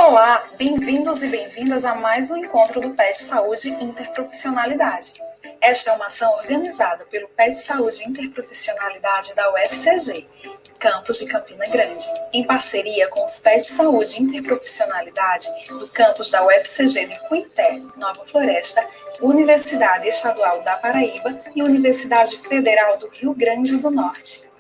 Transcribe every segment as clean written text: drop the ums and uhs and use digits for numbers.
Olá, bem-vindos e bem-vindas a mais um encontro do PET Saúde Interprofissionalidade. Esta é uma ação organizada pelo PET Saúde Interprofissionalidade da UFCG, campus de Campina Grande, em parceria com os PET Saúde Interprofissionalidade do campus da UFCG de Cuité, Nova Floresta, Universidade Estadual da Paraíba e Universidade Federal do Rio Grande do Norte.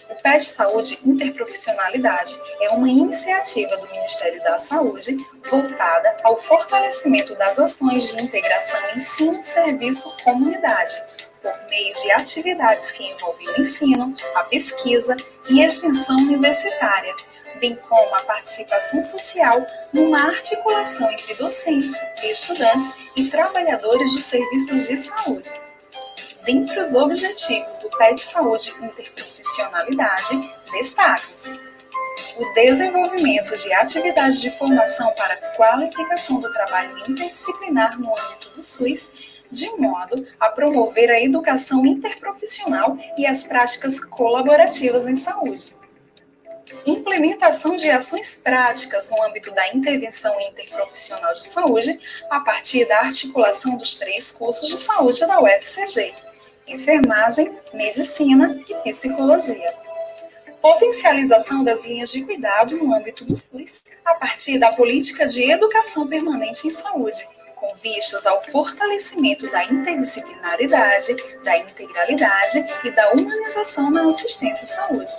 O PET Saúde Interprofissionalidade é uma iniciativa do Ministério da Saúde voltada ao fortalecimento das ações de integração ensino-serviço-comunidade, por meio de atividades que envolvem o ensino, a pesquisa e extensão universitária, bem como a participação social numa articulação entre docentes, estudantes e trabalhadores dos serviços de saúde. Dentre os objetivos do PET Saúde Interprofissionalidade, destacam-se o desenvolvimento de atividades de formação para qualificação do trabalho interdisciplinar no âmbito do SUS, de modo a promover a educação interprofissional e as práticas colaborativas em saúde. Implementação de ações práticas no âmbito da intervenção interprofissional de saúde, a partir da articulação dos 3 cursos de saúde da UFCG: enfermagem, medicina e psicologia. Potencialização das linhas de cuidado no âmbito do SUS, a partir da política de educação permanente em saúde, com vistas ao fortalecimento da interdisciplinaridade, da integralidade e da humanização na assistência à saúde.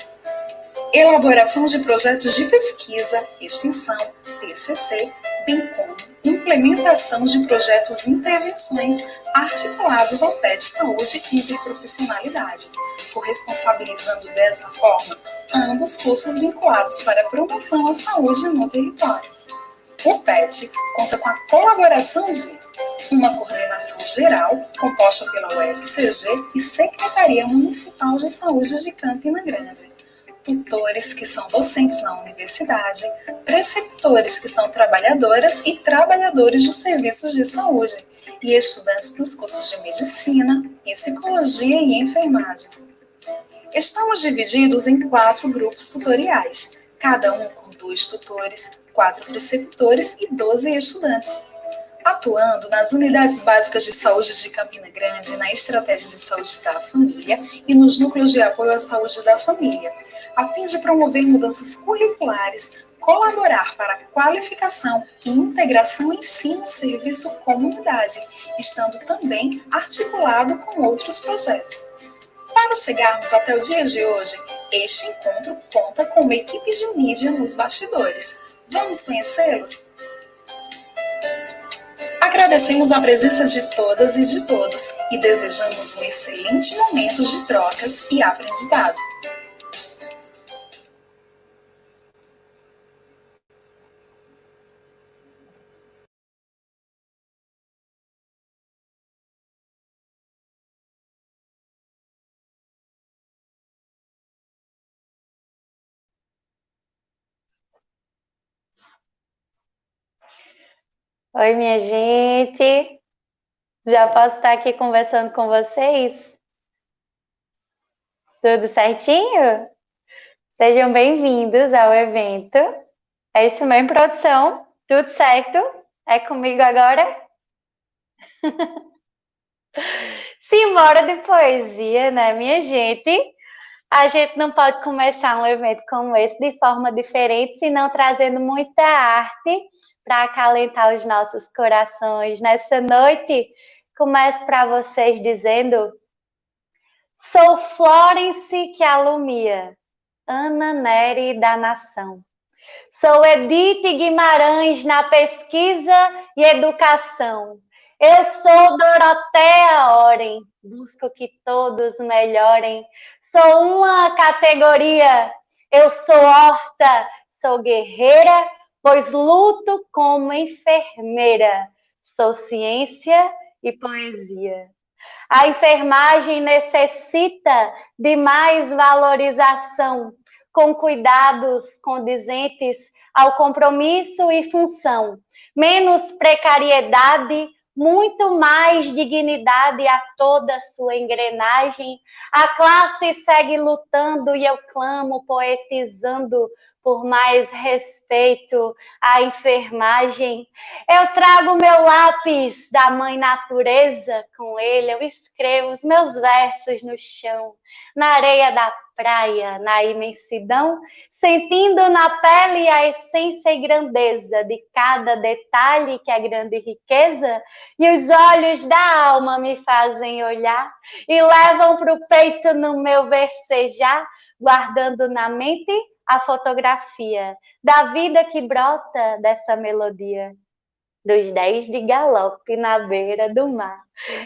Elaboração de projetos de pesquisa, extensão, TCC, bem como implementação de projetos e intervenções articulados ao PET Saúde e Interprofissionalidade, corresponsabilizando dessa forma ambos cursos vinculados para a promoção à saúde no território. O PET conta com a colaboração de uma coordenação geral, composta pela UFCG e Secretaria Municipal de Saúde de Campina Grande, tutores que são docentes na universidade, preceptores que são trabalhadoras e trabalhadores dos serviços de saúde, e estudantes dos cursos de medicina, psicologia e enfermagem. Estamos divididos em 4 grupos tutoriais, cada um com 2 tutores, 4 preceptores e 12 estudantes, atuando nas unidades básicas de saúde de Campina Grande, na estratégia de saúde da família e nos núcleos de apoio à saúde da família, a fim de promover mudanças curriculares, colaborar para a qualificação e integração ensino-serviço-comunidade, estando também articulado com outros projetos. Para chegarmos até o dia de hoje, este encontro conta com uma equipe de mídia nos bastidores. Vamos conhecê-los? Agradecemos a presença de todas e de todos e desejamos um excelente momento de trocas e aprendizado. Oi, minha gente. Já posso estar aqui conversando com vocês? Tudo certinho? Sejam bem-vindos ao evento. É isso mesmo, produção? Tudo certo? É comigo agora? Simbora de poesia, né, minha gente? A gente não pode começar um evento como esse de forma diferente, senão trazendo muita arte para acalentar os nossos corações. Nessa noite, começo para vocês dizendo: sou Florence que alumia, Ana Nery da nação. Sou Edith Guimarães na pesquisa e educação. Eu sou Doroteia Oren, busco que todos melhorem. Sou uma categoria, eu sou horta, sou guerreira, pois luto como enfermeira. Sou ciência e poesia. A enfermagem necessita de mais valorização, com cuidados condizentes ao compromisso e função, menos precariedade, muito mais dignidade a toda a sua engrenagem. A classe segue lutando e eu clamo, poetizando por mais respeito à enfermagem. Eu trago meu lápis da mãe natureza, com ele eu escrevo os meus versos no chão, na areia da praia, na imensidão, sentindo na pele a essência e grandeza de cada detalhe que é grande riqueza, e os olhos da alma me fazem olhar e levam para o peito no meu versejar, guardando na mente a fotografia da vida que brota dessa melodia, dos 10 de galope na beira do mar.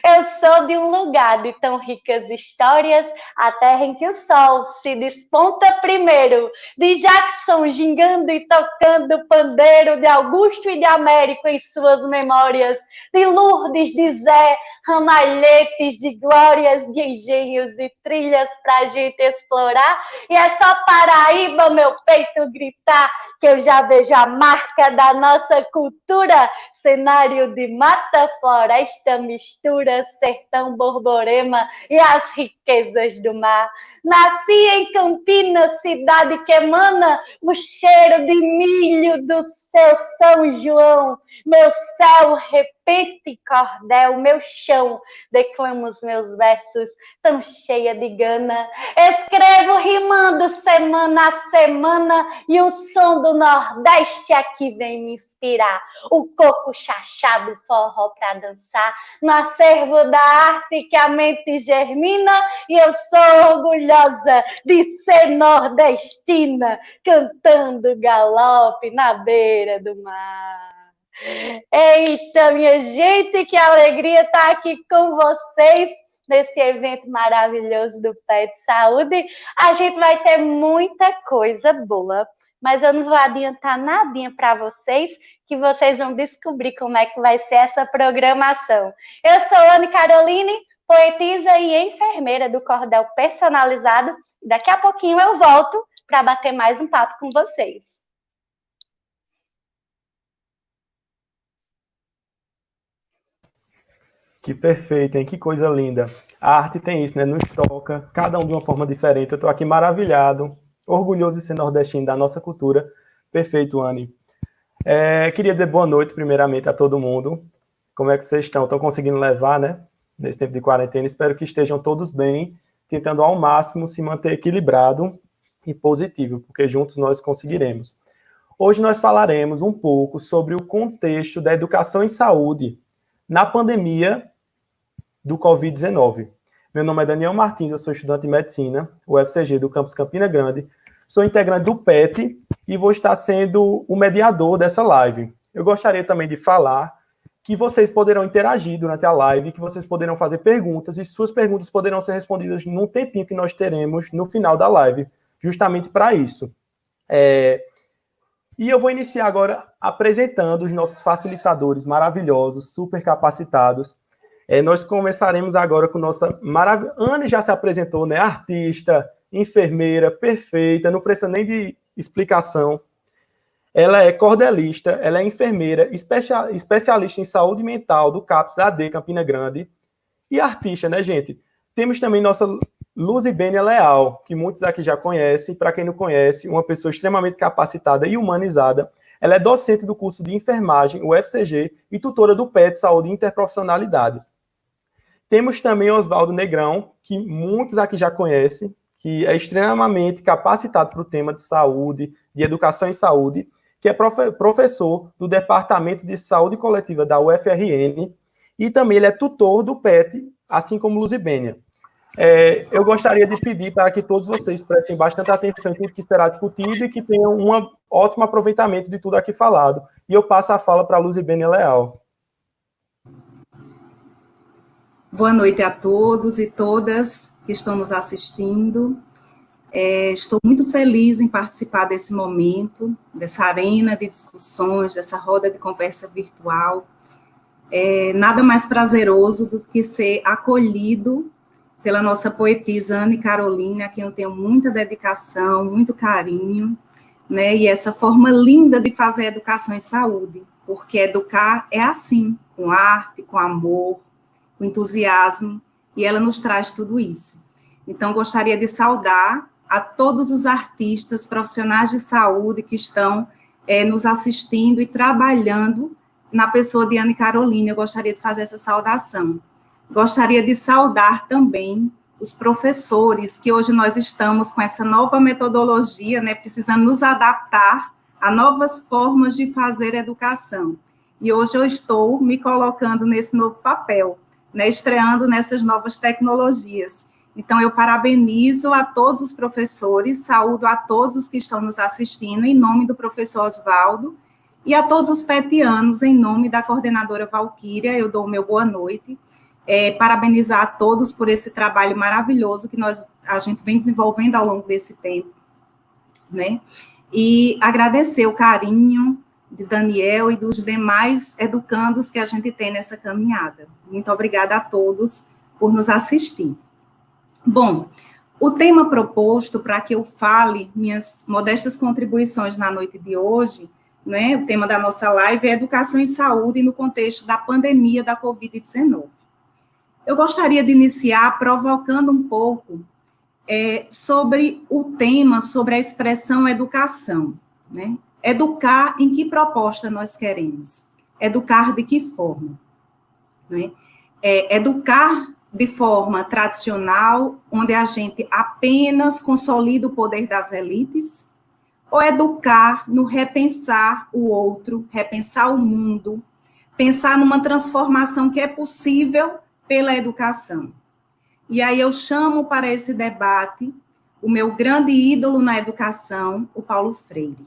Eu sou de um lugar de tão ricas histórias, a terra em que o sol se desponta primeiro, de Jackson gingando e tocando pandeiro, de Augusto e de Américo em suas memórias, de Lourdes, de Zé, ramalhetes de glórias, de engenhos e trilhas pra gente explorar, e é só Paraíba, meu peito gritar, que eu já vejo a marca da nossa cultura, cenário de mata, floresta, mistura, sertão, Borborema e as riquezas do mar. Nasci em Campinas, cidade que emana o cheiro de milho do seu São João. Meu céu repente cordel, meu chão declamo os meus versos tão cheia de gana. Escrevo rimando semana a semana e o som do Nordeste aqui vem me inspirar. O coco chachado, forró pra dançar, no acervo da arte que a mente germina, e eu sou orgulhosa de ser nordestina, cantando galope na beira do mar. Eita, minha gente, que alegria estar aqui com vocês nesse evento maravilhoso do Pet Saúde. A gente vai ter muita coisa boa, mas eu não vou adiantar nadinha para vocês, que vocês vão descobrir como é que vai ser essa programação. Eu sou Anne Caroline, poetisa e enfermeira do Cordel Personalizado. Daqui a pouquinho eu volto para bater mais um papo com vocês. Que perfeito, hein? Que coisa linda. A arte tem isso, né? Nos toca, cada um de uma forma diferente. Eu estou aqui maravilhado, orgulhoso de ser nordestino, da nossa cultura. Perfeito, Anne. Queria dizer boa noite, primeiramente, a todo mundo. Como é que vocês estão? Estão conseguindo levar, né? Nesse tempo de quarentena. Espero que estejam todos bem, tentando ao máximo se manter equilibrado e positivo, porque juntos nós conseguiremos. Hoje nós falaremos um pouco sobre o contexto da educação em saúde na pandemia do Covid-19. Meu nome é Daniel Martins, eu sou estudante de medicina, UFCG do campus Campina Grande, sou integrante do PET e vou estar sendo o mediador dessa live. Eu gostaria também de falar que vocês poderão interagir durante a live, que vocês poderão fazer perguntas e suas perguntas poderão ser respondidas num tempinho que nós teremos no final da live, justamente para isso. E eu vou iniciar agora apresentando os nossos facilitadores maravilhosos, super capacitados. Nós começaremos agora com nossa maravilhosa... Anne já se apresentou, né? Artista, enfermeira, perfeita, não precisa nem de explicação. Ela é cordelista, ela é enfermeira, especialista em saúde mental do CAPS AD Campina Grande e artista, né, gente? Temos também nossa Luzibênia Leal, que muitos aqui já conhecem. Para quem não conhece, uma pessoa extremamente capacitada e humanizada. Ela é docente do curso de enfermagem, UFCG, e tutora do PET Saúde e Interprofissionalidade. Temos também Oswaldo Negrão, que muitos aqui já conhecem, que é extremamente capacitado para o tema de saúde, de educação em saúde, que é professor do Departamento de Saúde Coletiva da UFRN, e também ele é tutor do PET, assim como Luzibênia. Eu gostaria de pedir para que todos vocês prestem bastante atenção em tudo que será discutido e que tenham um ótimo aproveitamento de tudo aqui falado. E eu passo a fala para a Luzibênia Leal. Boa noite a todos e todas que estão nos assistindo. Estou muito feliz em participar desse momento, dessa arena de discussões, dessa roda de conversa virtual. Nada mais prazeroso do que ser acolhido pela nossa poetisa Anne Caroline, a quem eu tenho muita dedicação, muito carinho, né? E essa forma linda de fazer educação em saúde, porque educar é assim, com arte, com amor, com entusiasmo, e ela nos traz tudo isso. Então, gostaria de saudar a todos os artistas, profissionais de saúde que estão nos assistindo e trabalhando na pessoa de Anne Caroline. Eu gostaria de fazer essa saudação. Gostaria de saudar também os professores, que hoje nós estamos com essa nova metodologia, né, precisando nos adaptar a novas formas de fazer educação. E hoje eu estou me colocando nesse novo papel, né, estreando nessas novas tecnologias. Então, eu parabenizo a todos os professores, saúdo a todos os que estão nos assistindo, em nome do professor Oswaldo, e a todos os petianos, em nome da coordenadora Valquíria, eu dou o meu boa noite. Parabenizar a todos por esse trabalho maravilhoso que a gente vem desenvolvendo ao longo desse tempo, né? E agradecer o carinho de Daniel e dos demais educandos que a gente tem nessa caminhada. Muito obrigada a todos por nos assistir. Bom, o tema proposto para que eu fale minhas modestas contribuições na noite de hoje, né, o tema da nossa live é Educação em Saúde no contexto da pandemia da Covid-19. Eu gostaria de iniciar provocando um pouco sobre o tema, sobre a expressão educação, né? Educar em que proposta nós queremos? Educar de que forma? Né? Educar de forma tradicional, onde a gente apenas consolida o poder das elites, ou educar no repensar o outro, repensar o mundo, pensar numa transformação que é possível pela educação. E aí eu chamo para esse debate o meu grande ídolo na educação, o Paulo Freire,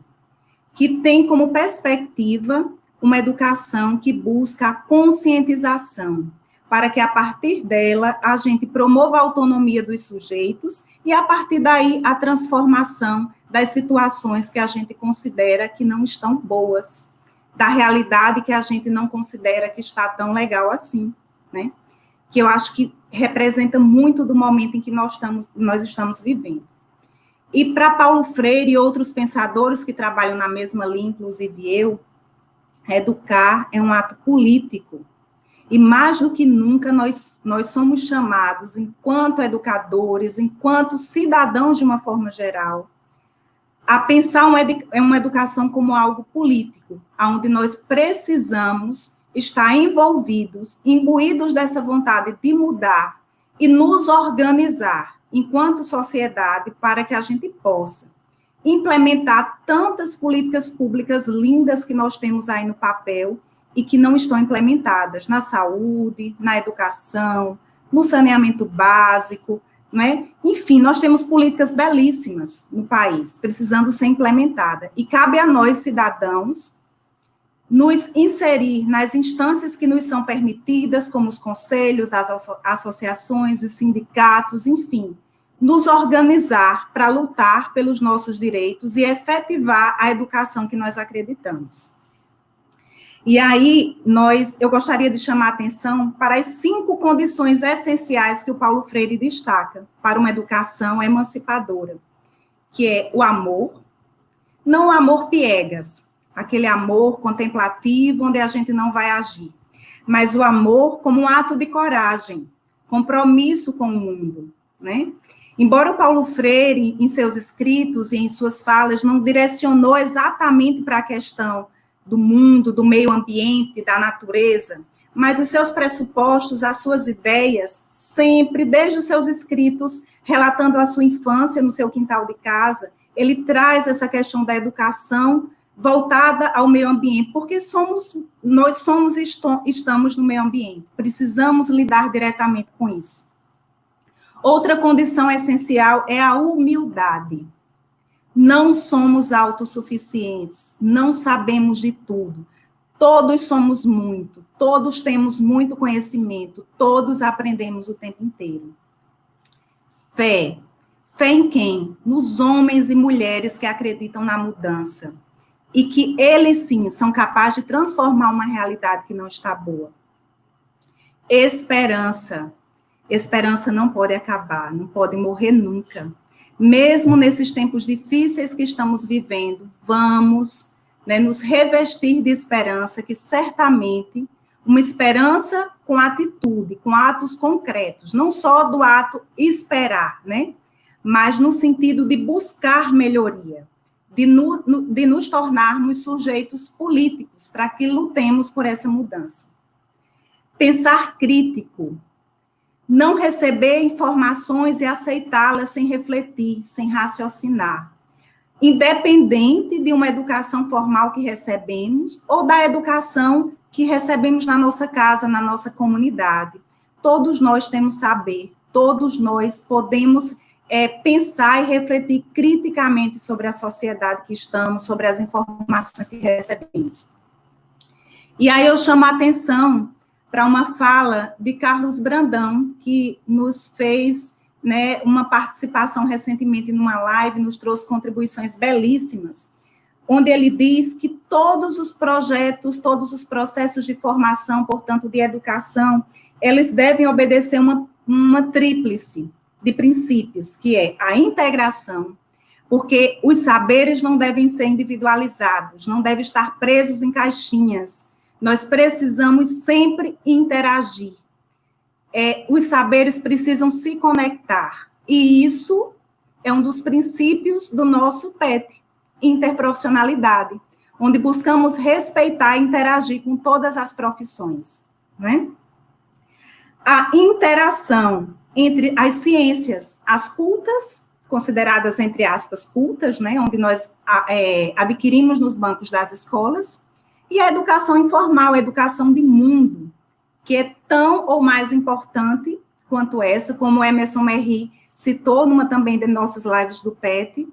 que tem como perspectiva uma educação que busca a conscientização, para que a partir dela a gente promova a autonomia dos sujeitos e a partir daí a transformação das situações que a gente considera que não estão boas, da realidade que a gente não considera que está tão legal assim, né? Que eu acho que representa muito do momento em que nós estamos vivendo. E para Paulo Freire e outros pensadores que trabalham na mesma linha, inclusive eu, educar é um ato político. E mais do que nunca nós somos chamados, enquanto educadores, enquanto cidadãos de uma forma geral, a pensar uma educação como algo político, onde nós precisamos estar envolvidos, imbuídos dessa vontade de mudar e nos organizar enquanto sociedade para que a gente possa implementar tantas políticas públicas lindas que nós temos aí no papel e que não estão implementadas na saúde, na educação, no saneamento básico, não é? Enfim, nós temos políticas belíssimas no país, precisando ser implementadas. E cabe a nós, cidadãos, nos inserir nas instâncias que nos são permitidas, como os conselhos, as associações, os sindicatos, enfim, nos organizar para lutar pelos nossos direitos e efetivar a educação que nós acreditamos. E aí, eu gostaria de chamar a atenção para as 5 condições essenciais que o Paulo Freire destaca para uma educação emancipadora, que é o amor, não o amor piegas, aquele amor contemplativo, onde a gente não vai agir, mas o amor como um ato de coragem, compromisso com o mundo, né? Embora o Paulo Freire, em seus escritos e em suas falas, não direcionou exatamente para a questão do mundo, do meio ambiente, da natureza, mas os seus pressupostos, as suas ideias, sempre, desde os seus escritos, relatando a sua infância no seu quintal de casa, ele traz essa questão da educação voltada ao meio ambiente, porque estamos no meio ambiente, precisamos lidar diretamente com isso. Outra condição essencial é a humildade. Não somos autossuficientes, não sabemos de tudo, todos somos muito, todos temos muito conhecimento, todos aprendemos o tempo inteiro. Fé. Fé em quem? Nos homens e mulheres que acreditam na mudança. E que eles, sim, são capazes de transformar uma realidade que não está boa. Esperança. Esperança não pode acabar, não pode morrer nunca. Mesmo nesses tempos difíceis que estamos vivendo, vamos né, nos revestir de esperança, que certamente uma esperança com atitude, com atos concretos, não só do ato esperar, né, mas no sentido de buscar melhoria, de nos tornarmos sujeitos políticos, para que lutemos por essa mudança. Pensar crítico, não receber informações e aceitá-las sem refletir, sem raciocinar, independente de uma educação formal que recebemos ou da educação que recebemos na nossa casa, na nossa comunidade. Todos nós temos saber, todos nós podemos pensar e refletir criticamente sobre a sociedade que estamos, sobre as informações que recebemos. E aí eu chamo a atenção para uma fala de Carlos Brandão, que nos fez, né, uma participação recentemente numa live, nos trouxe contribuições belíssimas, onde ele diz que todos os projetos, todos os processos de formação, portanto, de educação, eles devem obedecer uma tríplice de princípios, que é a integração, porque os saberes não devem ser individualizados, não devem estar presos em caixinhas. Nós precisamos sempre interagir. Os saberes precisam se conectar. E isso é um dos princípios do nosso PET, interprofissionalidade, onde buscamos respeitar e interagir com todas as profissões, né? A interação entre as ciências, as cultas, consideradas, entre aspas, cultas, né, onde nós adquirimos nos bancos das escolas, e a educação informal, a educação de mundo, que é tão ou mais importante quanto essa, como Emerson Merri citou numa também de nossas lives do PET,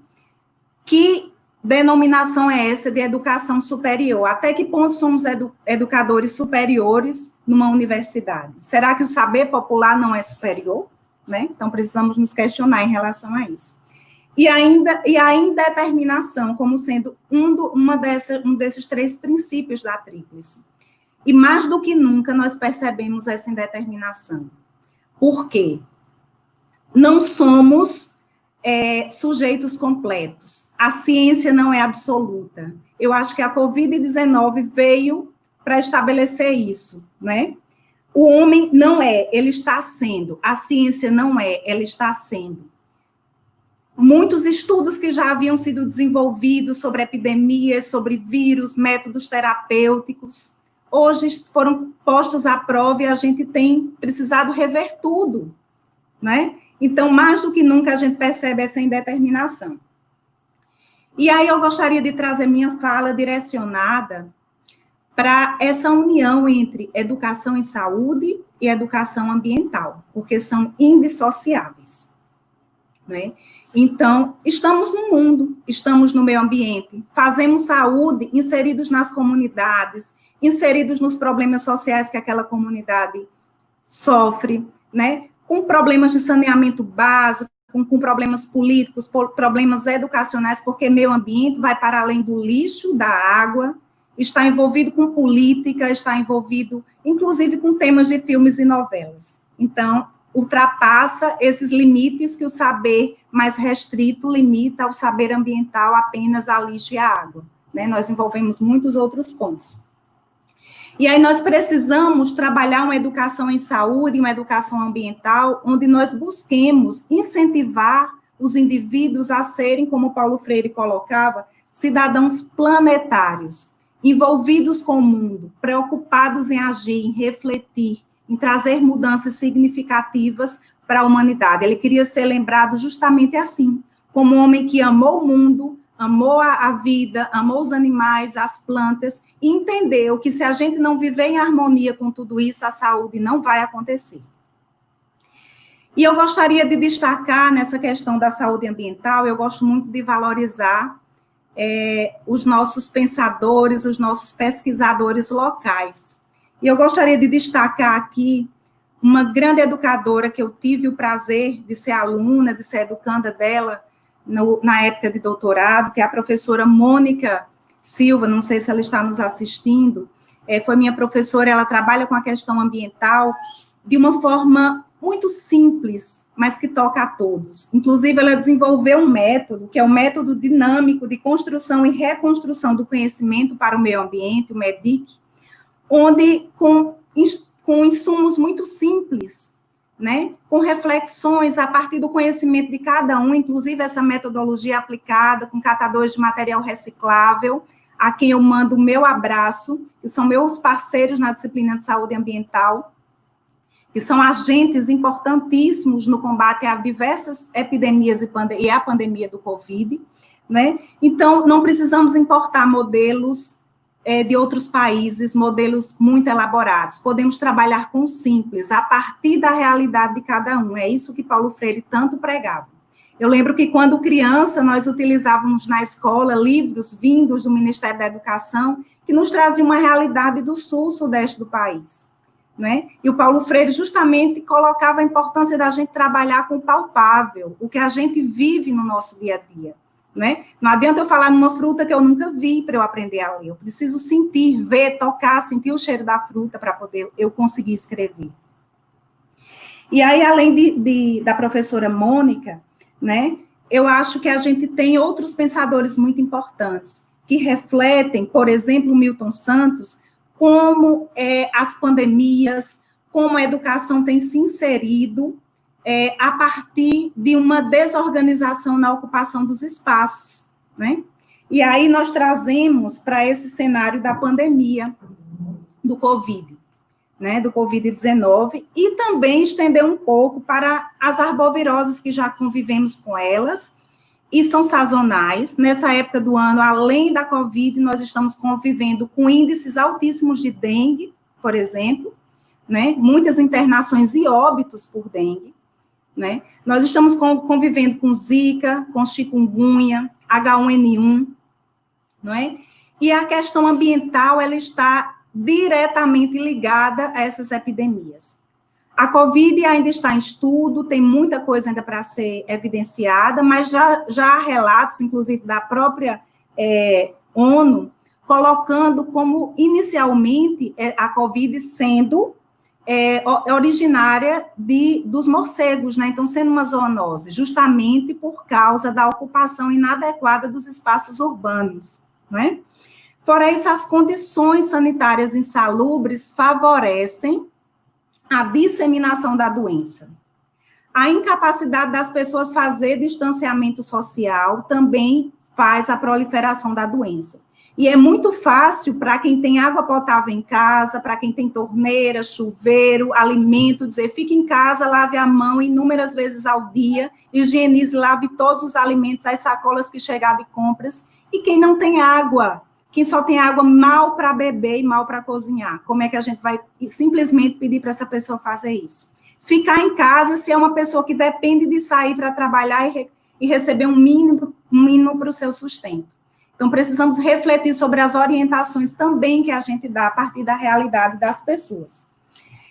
que denominação é essa de educação superior? Até que ponto somos educadores superiores numa universidade? Será que o saber popular não é superior? Né? Então, precisamos nos questionar em relação a isso. E a indeterminação como sendo um desses três princípios da tríplice. E mais do que nunca nós percebemos essa indeterminação. Por quê? Não somos sujeitos completos. A ciência não é absoluta. Eu acho que a Covid-19 veio para estabelecer isso, né? O homem não é, ele está sendo. A ciência não é, ela está sendo. Muitos estudos que já haviam sido desenvolvidos sobre epidemias, sobre vírus, métodos terapêuticos, hoje foram postos à prova e a gente tem precisado rever tudo, né? Então, mais do que nunca, a gente percebe essa indeterminação. E aí eu gostaria de trazer minha fala direcionada para essa união entre educação em saúde e educação ambiental, porque são indissociáveis, né? Então, estamos no mundo, estamos no meio ambiente, fazemos saúde inseridos nas comunidades, inseridos nos problemas sociais que aquela comunidade sofre, né? Com problemas de saneamento básico, com problemas políticos, problemas educacionais, porque meio ambiente vai para além do lixo, da água, está envolvido com política, está envolvido, inclusive, com temas de filmes e novelas. Então, ultrapassa esses limites que o saber mais restrito limita ao saber ambiental apenas a lixo e a água, né? Nós envolvemos muitos outros pontos. E aí nós precisamos trabalhar uma educação em saúde, uma educação ambiental, onde nós busquemos incentivar os indivíduos a serem, como Paulo Freire colocava, cidadãos planetários, envolvidos com o mundo, preocupados em agir, em refletir, em trazer mudanças significativas para a humanidade. Ele queria ser lembrado justamente assim, como um homem que amou o mundo, amou a vida, amou os animais, as plantas, e entendeu que se a gente não viver em harmonia com tudo isso, a saúde não vai acontecer. E eu gostaria de destacar nessa questão da saúde ambiental, eu gosto muito de valorizar os nossos pensadores, os nossos pesquisadores locais. E eu gostaria de destacar aqui uma grande educadora que eu tive o prazer de ser aluna, de ser educanda dela, na época de doutorado, que é a professora Mônica Silva, não sei se ela está nos assistindo, foi minha professora, ela trabalha com a questão ambiental de uma forma muito simples, mas que toca a todos. Inclusive, ela desenvolveu um método, que é o método dinâmico de construção e reconstrução do conhecimento para o meio ambiente, o MEDIC, onde, com insumos muito simples, né, com reflexões a partir do conhecimento de cada um, inclusive essa metodologia aplicada com catadores de material reciclável, a quem eu mando o meu abraço, que são meus parceiros na disciplina de saúde ambiental, que são agentes importantíssimos no combate a diversas epidemias e a pandemia do Covid, né? Então, não precisamos importar modelos de outros países, modelos muito elaborados. Podemos trabalhar com o simples, a partir da realidade de cada um. É isso que Paulo Freire tanto pregava. Eu lembro que, quando criança, nós utilizávamos na escola livros vindos do Ministério da Educação, que nos traziam uma realidade do sul, sudeste do país, né? E o Paulo Freire justamente colocava a importância da gente trabalhar com o palpável, o que a gente vive no nosso dia a dia, né? Não adianta eu falar numa fruta que eu nunca vi para eu aprender a ler, eu preciso sentir, ver, tocar, sentir o cheiro da fruta para poder eu conseguir escrever. E aí, além da professora Mônica, né, eu acho que a gente tem outros pensadores muito importantes, que refletem, por exemplo, Milton Santos, como as pandemias, como a educação tem se inserido a partir de uma desorganização na ocupação dos espaços, né? E aí nós trazemos para esse cenário da pandemia do Covid, né, do Covid-19, e também estender um pouco para as arboviroses que já convivemos com elas, e são sazonais. Nessa época do ano, além da Covid, nós estamos convivendo com índices altíssimos de dengue, por exemplo, né? Muitas internações e óbitos por dengue, né? Nós estamos convivendo com Zika, com chikungunya, H1N1, não é? E a questão ambiental, ela está diretamente ligada a essas epidemias. A Covid ainda está em estudo, tem muita coisa ainda para ser evidenciada, mas já há relatos, inclusive da própria ONU, colocando como, inicialmente, a Covid sendo originária dos morcegos, né? Então, sendo uma zoonose, justamente por causa da ocupação inadequada dos espaços urbanos, não é? Fora isso, as condições sanitárias insalubres favorecem a disseminação da doença. A incapacidade das pessoas fazer distanciamento social também faz a proliferação da doença. E é muito fácil para quem tem água potável em casa, para quem tem torneira, chuveiro, alimento, dizer, fique em casa, lave a mão inúmeras vezes ao dia, higienize, lave todos os alimentos, as sacolas que chegar de compras. E quem não tem água, quem só tem água mal para beber e mal para cozinhar, como é que a gente vai simplesmente pedir para essa pessoa fazer isso? Ficar em casa, se é uma pessoa que depende de sair para trabalhar e receber um mínimo para o seu sustento. Então, precisamos refletir sobre as orientações também que a gente dá a partir da realidade das pessoas.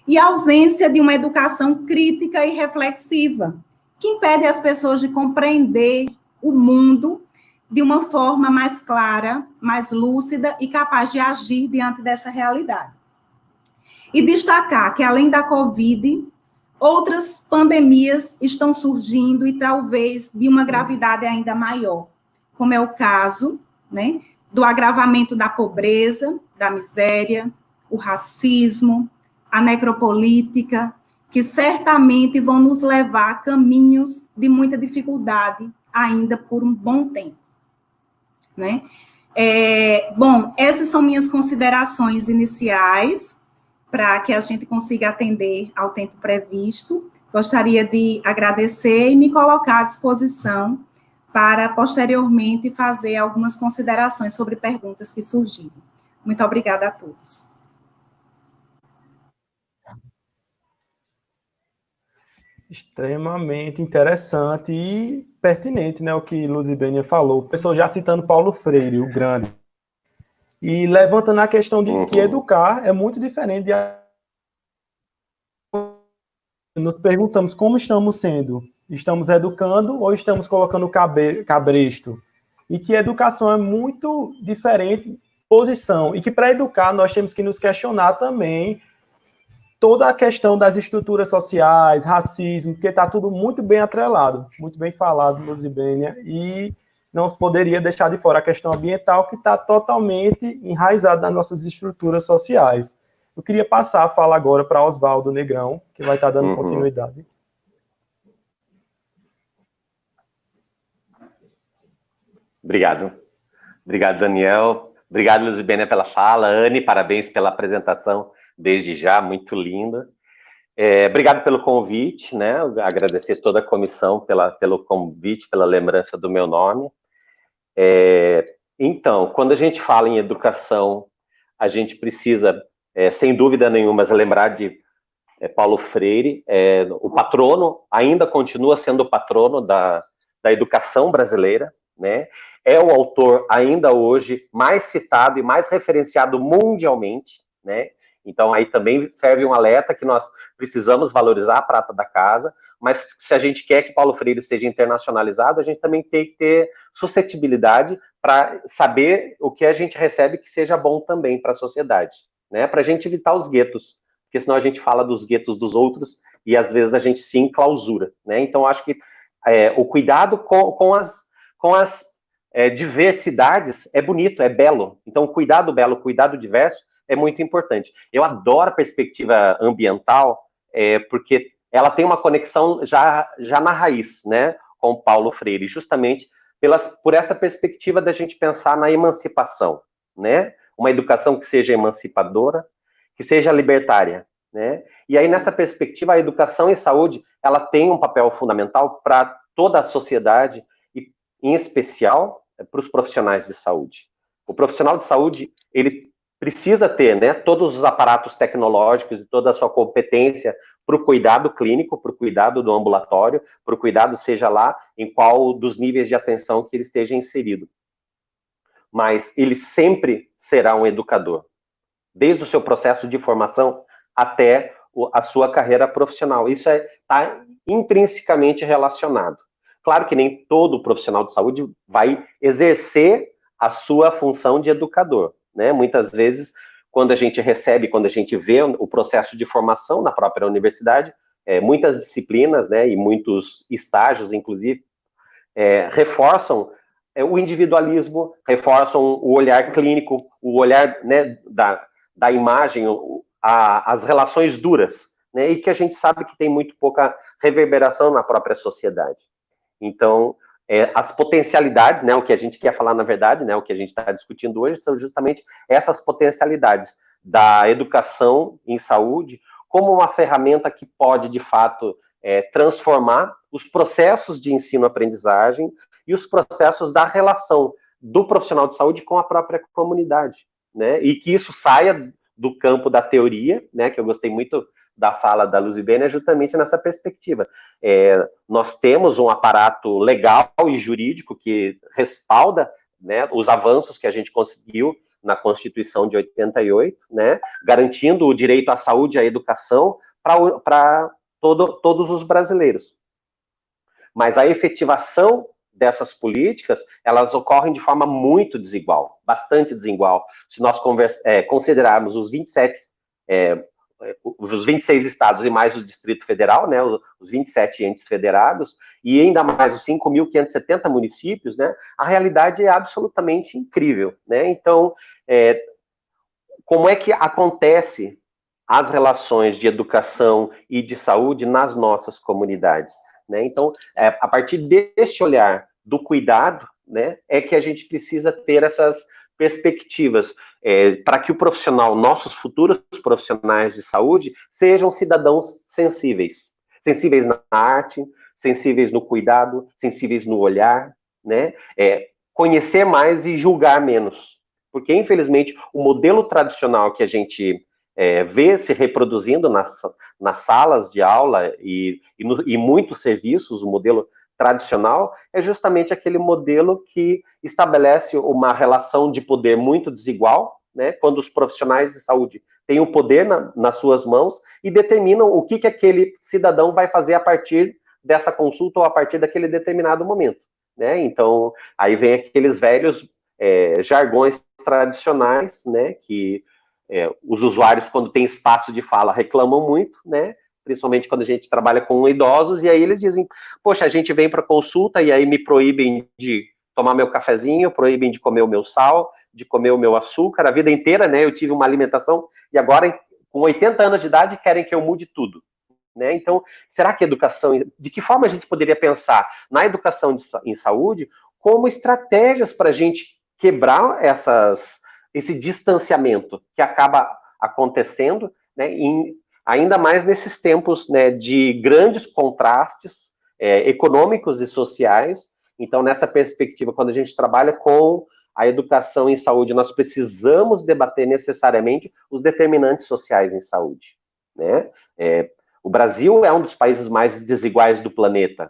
E a ausência de uma educação crítica e reflexiva, que impede as pessoas de compreender o mundo de uma forma mais clara, mais lúcida e capaz de agir diante dessa realidade. E destacar que, além da Covid, outras pandemias estão surgindo e talvez de uma gravidade ainda maior, como é o caso, né, do agravamento da pobreza, da miséria, o racismo, a necropolítica, que certamente vão nos levar a caminhos de muita dificuldade ainda por um bom tempo. Né? Bom, essas são minhas considerações iniciais, para que a gente consiga atender ao tempo previsto. Gostaria de agradecer e me colocar à disposição para, posteriormente, fazer algumas considerações sobre perguntas que surgiram. Muito obrigada a todos. Extremamente interessante e pertinente, né, o que Luzibênia falou. O pessoal já citando Paulo Freire, o grande. E levantando a questão de que educar é muito diferente de... Nos perguntamos como estamos sendo. Estamos educando ou estamos colocando cabresto? E que educação é muito diferente, posição. E que para educar nós temos que nos questionar também toda a questão das estruturas sociais, racismo, porque está tudo muito bem atrelado, muito bem falado, Luzibênia, e não poderia deixar de fora a questão ambiental, que está totalmente enraizada nas nossas estruturas sociais. Eu queria passar a fala agora para Oswaldo Negrão, que vai estar dando continuidade. Obrigado. Obrigado, Daniel. Obrigado, Luzibênia, pela fala. Anne, parabéns pela apresentação, desde já, muito linda. Obrigado pelo convite, né? Agradecer toda a comissão pelo convite, pela lembrança do meu nome. Então, quando a gente fala em educação, a gente precisa, sem dúvida nenhuma, lembrar de Paulo Freire. O patrono, ainda continua sendo o patrono da educação brasileira, né? É o autor, ainda hoje, mais citado e mais referenciado mundialmente, né? Então, aí também serve um alerta que nós precisamos valorizar a prata da casa, mas se a gente quer que Paulo Freire seja internacionalizado, a gente também tem que ter suscetibilidade para saber o que a gente recebe que seja bom também para a sociedade, né? Para a gente evitar os guetos, porque senão a gente fala dos guetos dos outros e às vezes a gente se enclausura, né? Então, acho que o cuidado com as diversidades é bonito, é belo. Então, cuidado belo, cuidado diverso é muito importante. Eu adoro a perspectiva ambiental, porque ela tem uma conexão já na raiz, né, com Paulo Freire, justamente por essa perspectiva da gente pensar na emancipação, né? Uma educação que seja emancipadora, que seja libertária, né? E aí, nessa perspectiva, a educação e saúde, ela tem um papel fundamental para toda a sociedade, e em especial para os profissionais de saúde. O profissional de saúde, ele precisa ter, né, todos os aparatos tecnológicos e toda a sua competência para o cuidado clínico, para o cuidado do ambulatório, para o cuidado, seja lá em qual dos níveis de atenção que ele esteja inserido. Mas ele sempre será um educador, desde o seu processo de formação até a sua carreira profissional. Isso está intrinsecamente relacionado. Claro que nem todo profissional de saúde vai exercer a sua função de educador, né? Muitas vezes, quando a gente recebe, quando a gente vê o processo de formação na própria universidade, muitas disciplinas, né, e muitos estágios, inclusive, reforçam o individualismo, reforçam o olhar clínico, o olhar, né, da imagem, as relações duras, né, e que a gente sabe que tem muito pouca reverberação na própria sociedade. Então, as potencialidades, né, o que a gente quer falar, na verdade, né, o que a gente está discutindo hoje, são justamente essas potencialidades da educação em saúde como uma ferramenta que pode, de fato, transformar os processos de ensino-aprendizagem e os processos da relação do profissional de saúde com a própria comunidade, né, e que isso saia do campo da teoria, né, que eu gostei muito da fala da Luzibênia, justamente nessa perspectiva. Nós temos um aparato legal e jurídico que respalda, né, os avanços que a gente conseguiu na Constituição de 88, né, garantindo o direito à saúde e à educação para todos os brasileiros. Mas a efetivação dessas políticas, elas ocorrem de forma muito desigual, bastante desigual. Se nós considerarmos os 26 estados e mais o Distrito Federal, né, os 27 entes federados, e ainda mais os 5.570 municípios, né, a realidade é absolutamente incrível, né? Então, como é que acontece as relações de educação e de saúde nas nossas comunidades, né? Então, a partir desse olhar do cuidado, né, é que a gente precisa ter essas perspectivas para que o profissional, nossos futuros profissionais de saúde, sejam cidadãos sensíveis. Sensíveis na arte, sensíveis no cuidado, sensíveis no olhar, né? Conhecer mais e julgar menos. Porque, infelizmente, o modelo tradicional que a gente vê se reproduzindo nas salas de aula e muitos serviços, o modelo tradicional, é justamente aquele modelo que estabelece uma relação de poder muito desigual, né, quando os profissionais de saúde têm o poder nas suas mãos e determinam o que aquele cidadão vai fazer a partir dessa consulta ou a partir daquele determinado momento, né? Então, aí vem aqueles velhos jargões tradicionais, né, que os usuários, quando tem espaço de fala, reclamam muito, né? Principalmente quando a gente trabalha com idosos, e aí eles dizem, poxa, a gente vem para consulta e aí me proíbem de tomar meu cafezinho, proíbem de comer o meu sal, de comer o meu açúcar, a vida inteira, né, eu tive uma alimentação, e agora, com 80 anos de idade, querem que eu mude tudo, né? Então, será que educação, de que forma a gente poderia pensar na educação em saúde como estratégias para a gente quebrar esse distanciamento que acaba acontecendo, né, ainda mais nesses tempos, né, de grandes contrastes econômicos e sociais. Então, nessa perspectiva, quando a gente trabalha com a educação em saúde, nós precisamos debater necessariamente os determinantes sociais em saúde, né? O Brasil é um dos países mais desiguais do planeta.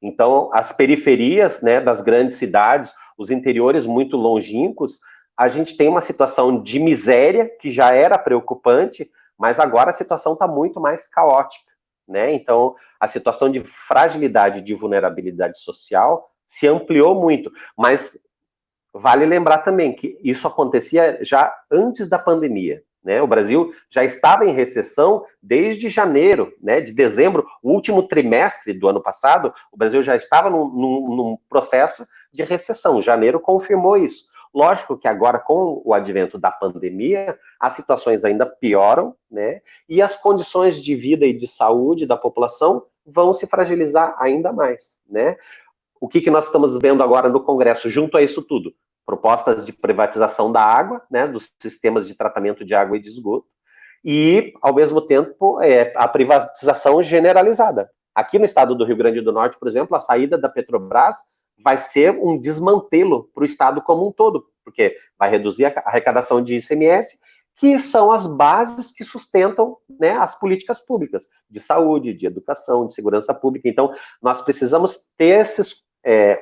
Então, as periferias, né, das grandes cidades, os interiores muito longínquos, a gente tem uma situação de miséria que já era preocupante, mas agora a situação está muito mais caótica, né? Então, a situação de fragilidade, de vulnerabilidade social se ampliou muito, mas vale lembrar também que isso acontecia já antes da pandemia, né? O Brasil já estava em recessão desde janeiro, né? De dezembro, o último trimestre do ano passado, o Brasil já estava num processo de recessão. Janeiro confirmou isso. Lógico que agora, com o advento da pandemia, as situações ainda pioram, né? E as condições de vida e de saúde da população vão se fragilizar ainda mais, né? O que nós estamos vendo agora no Congresso, junto a isso tudo? Propostas de privatização da água, né? Dos sistemas de tratamento de água e de esgoto, e, ao mesmo tempo, a privatização generalizada. Aqui no estado do Rio Grande do Norte, por exemplo, a saída da Petrobras vai ser um desmantelo para o estado como um todo, porque vai reduzir a arrecadação de ICMS, que são as bases que sustentam, né, as políticas públicas de saúde, de educação, de segurança pública. Então, nós precisamos ter esses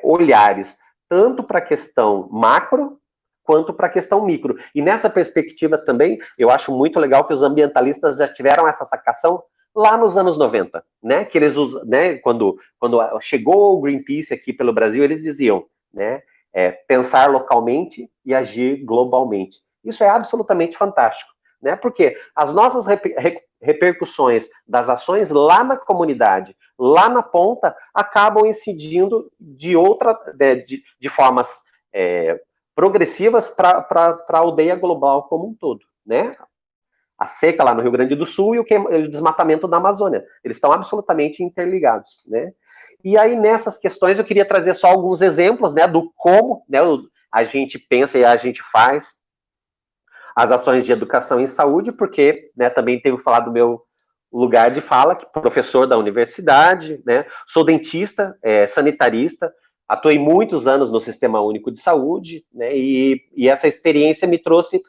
olhares, tanto para a questão macro, quanto para a questão micro. E nessa perspectiva também, eu acho muito legal que os ambientalistas já tiveram essa sacação lá nos anos 90, né? Que eles usam, né? Quando chegou o Greenpeace aqui pelo Brasil, eles diziam, né? Pensar localmente e agir globalmente. Isso é absolutamente fantástico, né? Porque as nossas repercussões das ações lá na comunidade, lá na ponta, acabam incidindo de formas progressivas para a aldeia global como um todo, né? A seca lá no Rio Grande do Sul e o desmatamento da Amazônia. Eles estão absolutamente interligados, né? E aí, nessas questões, eu queria trazer só alguns exemplos, né, do como, né, a gente pensa e a gente faz as ações de educação em saúde, porque, né, também tenho falado do meu lugar de fala, que professor da universidade, né, sou dentista, sanitarista, atuei muitos anos no Sistema Único de Saúde, né, e essa experiência me trouxe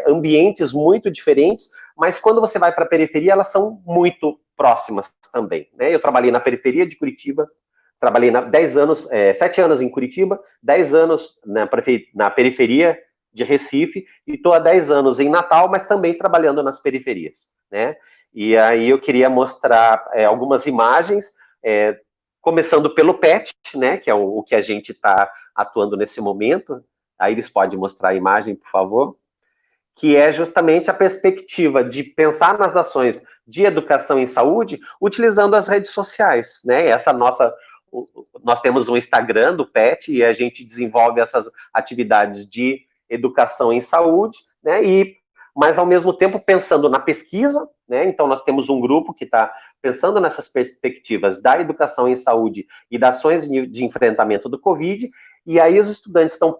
ambientes muito diferentes, mas quando você vai para a periferia, elas são muito próximas também, né? Eu trabalhei na periferia de Curitiba, trabalhei 7 anos em Curitiba, 10 anos na periferia de Recife, e estou há 10 anos em Natal, mas também trabalhando nas periferias, né? E aí eu queria mostrar algumas imagens, começando pelo PET, né, que é o que a gente está atuando nesse momento. Aí eles podem mostrar a imagem, por favor, que é justamente a perspectiva de pensar nas ações de educação em saúde utilizando as redes sociais, né? Nós temos um Instagram do PET e a gente desenvolve essas atividades de educação em saúde, né? Mas ao mesmo tempo pensando na pesquisa, né? Então nós temos um grupo que está pensando nessas perspectivas da educação em saúde e das ações de enfrentamento do Covid. E aí os estudantes estão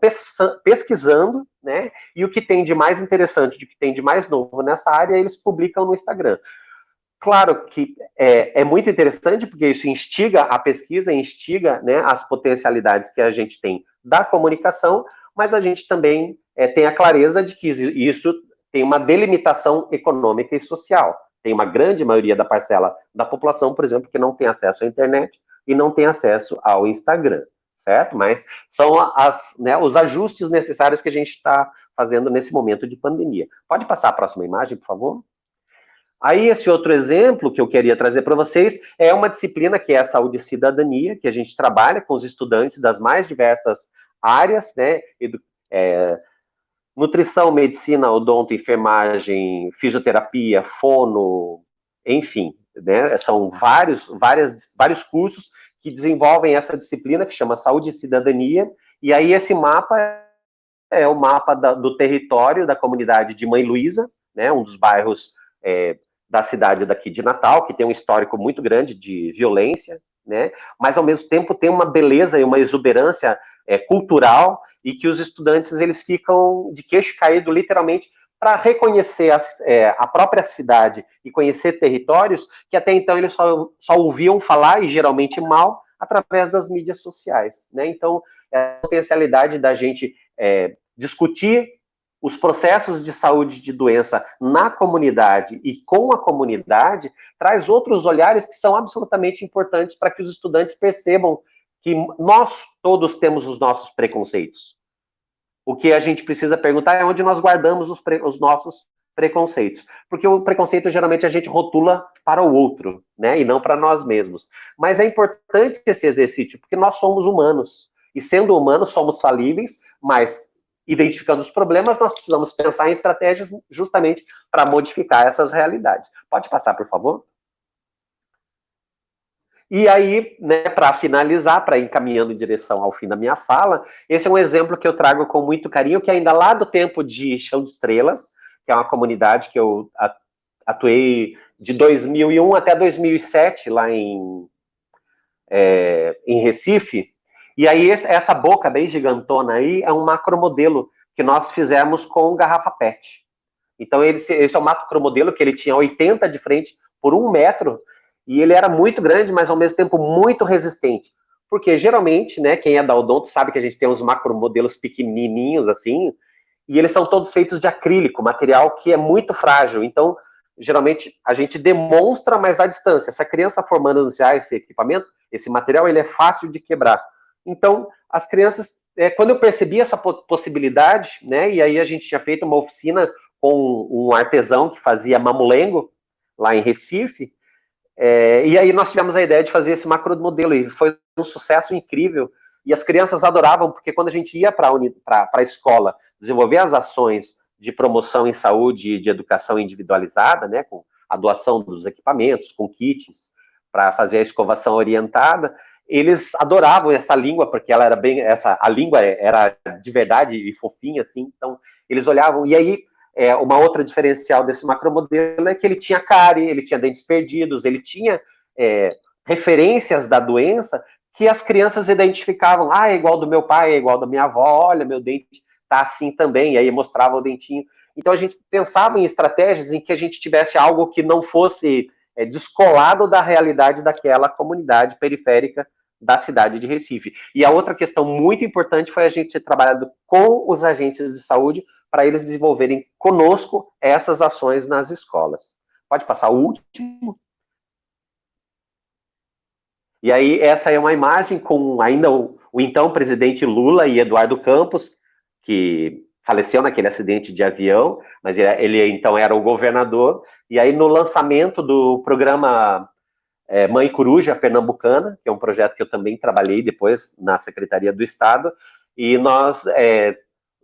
pesquisando, né? E o que tem de mais interessante, o que tem de mais novo nessa área, eles publicam no Instagram. Claro que é muito interessante, porque isso instiga a pesquisa, instiga, né, as potencialidades que a gente tem da comunicação, mas a gente também tem a clareza de que isso tem uma delimitação econômica e social. Tem uma grande maioria da parcela da população, por exemplo, que não tem acesso à internet e não tem acesso ao Instagram, certo? Mas são os ajustes necessários que a gente está fazendo nesse momento de pandemia. Pode passar a próxima imagem, por favor? Aí, esse outro exemplo que eu queria trazer para vocês é uma disciplina que é a saúde e cidadania, que a gente trabalha com os estudantes das mais diversas áreas, né, nutrição, medicina, odonto, enfermagem, fisioterapia, fono, enfim, né? São vários cursos que desenvolvem essa disciplina que chama Saúde e Cidadania, e aí esse mapa é o mapa do território da comunidade de Mãe Luísa, né? Um dos bairros da cidade daqui de Natal, que tem um histórico muito grande de violência, né? Mas ao mesmo tempo tem uma beleza e uma exuberância cultural, e que os estudantes eles ficam de queixo caído literalmente para reconhecer a própria cidade e conhecer territórios que até então eles só ouviam falar, e geralmente mal, através das mídias sociais, né? Então, a potencialidade da gente discutir os processos de saúde de doença na comunidade e com a comunidade traz outros olhares que são absolutamente importantes para que os estudantes percebam que nós todos temos os nossos preconceitos. O que a gente precisa perguntar é onde nós guardamos os nossos preconceitos. Porque o preconceito, geralmente, a gente rotula para o outro, né? E não para nós mesmos. Mas é importante esse exercício, porque nós somos humanos. E sendo humanos, somos falíveis, mas identificando os problemas, nós precisamos pensar em estratégias justamente para modificar essas realidades. Pode passar, por favor? E aí, né, para finalizar, para ir encaminhando em direção ao fim da minha fala, esse é um exemplo que eu trago com muito carinho, que ainda lá do tempo de Chão de Estrelas, que é uma comunidade que eu atuei de 2001 até 2007, lá em Recife. E aí, essa boca bem gigantona aí é um macromodelo que nós fizemos com garrafa PET. Então, esse é um macromodelo que ele tinha 80 de frente por 1 metro, e ele era muito grande, mas ao mesmo tempo muito resistente. Porque geralmente, né, quem é da odonto sabe que a gente tem uns macromodelos pequenininhos assim, e eles são todos feitos de acrílico, material que é muito frágil. Então, geralmente, a gente demonstra, mas à distância. Se a criança for manusear esse equipamento, esse material, ele é fácil de quebrar. Então, as crianças, quando eu percebi essa possibilidade, né, e aí a gente tinha feito uma oficina com um artesão que fazia mamulengo, lá em Recife, e aí nós tivemos a ideia de fazer esse macromodelo, e foi um sucesso incrível, e as crianças adoravam, porque quando a gente ia para a escola desenvolver as ações de promoção em saúde e de educação individualizada, né, com a doação dos equipamentos, com kits, para fazer a escovação orientada, eles adoravam essa língua, porque ela era a língua era de verdade e fofinha, assim, então eles olhavam, e aí uma outra diferencial desse macromodelo é que ele tinha cárie, ele tinha dentes perdidos, ele tinha referências da doença que as crianças identificavam. Ah, é igual do meu pai, é igual da minha avó, olha, meu dente tá assim também, e aí mostrava o dentinho. Então a gente pensava em estratégias em que a gente tivesse algo que não fosse descolado da realidade daquela comunidade periférica da cidade de Recife. E a outra questão muito importante foi a gente ter trabalhado com os agentes de saúde para eles desenvolverem conosco essas ações nas escolas. Pode passar o último. E aí, essa é uma imagem com ainda o então presidente Lula e Eduardo Campos, que faleceu naquele acidente de avião, mas ele então era o governador. E aí, no lançamento do programa Mãe Coruja Pernambucana, que é um projeto que eu também trabalhei depois na Secretaria do Estado, e nós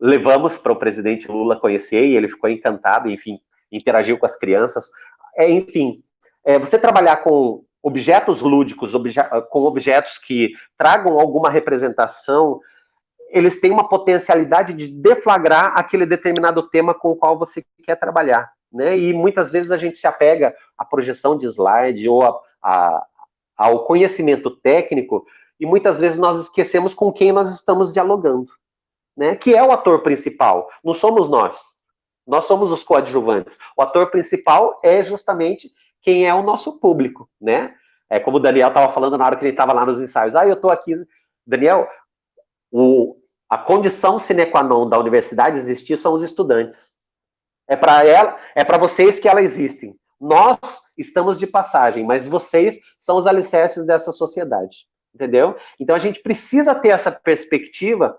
levamos para o presidente Lula conhecer, e ele ficou encantado, enfim, interagiu com as crianças. Enfim, você trabalhar com objetos lúdicos, com objetos que tragam alguma representação, eles têm uma potencialidade de deflagrar aquele determinado tema com o qual você quer trabalhar, né? E muitas vezes a gente se apega à projeção de slide ou ao conhecimento técnico, e muitas vezes nós esquecemos com quem nós estamos dialogando, né? Que é o ator principal, não somos nós. Nós somos os coadjuvantes. O ator principal é justamente quem é o nosso público, né? É como o Daniel estava falando na hora que ele estava lá nos ensaios. Eu estou aqui. Daniel, a condição sine qua non da universidade existir são os estudantes. É para vocês que ela existem. Nós estamos de passagem, mas vocês são os alicerces dessa sociedade. Entendeu? Então a gente precisa ter essa perspectiva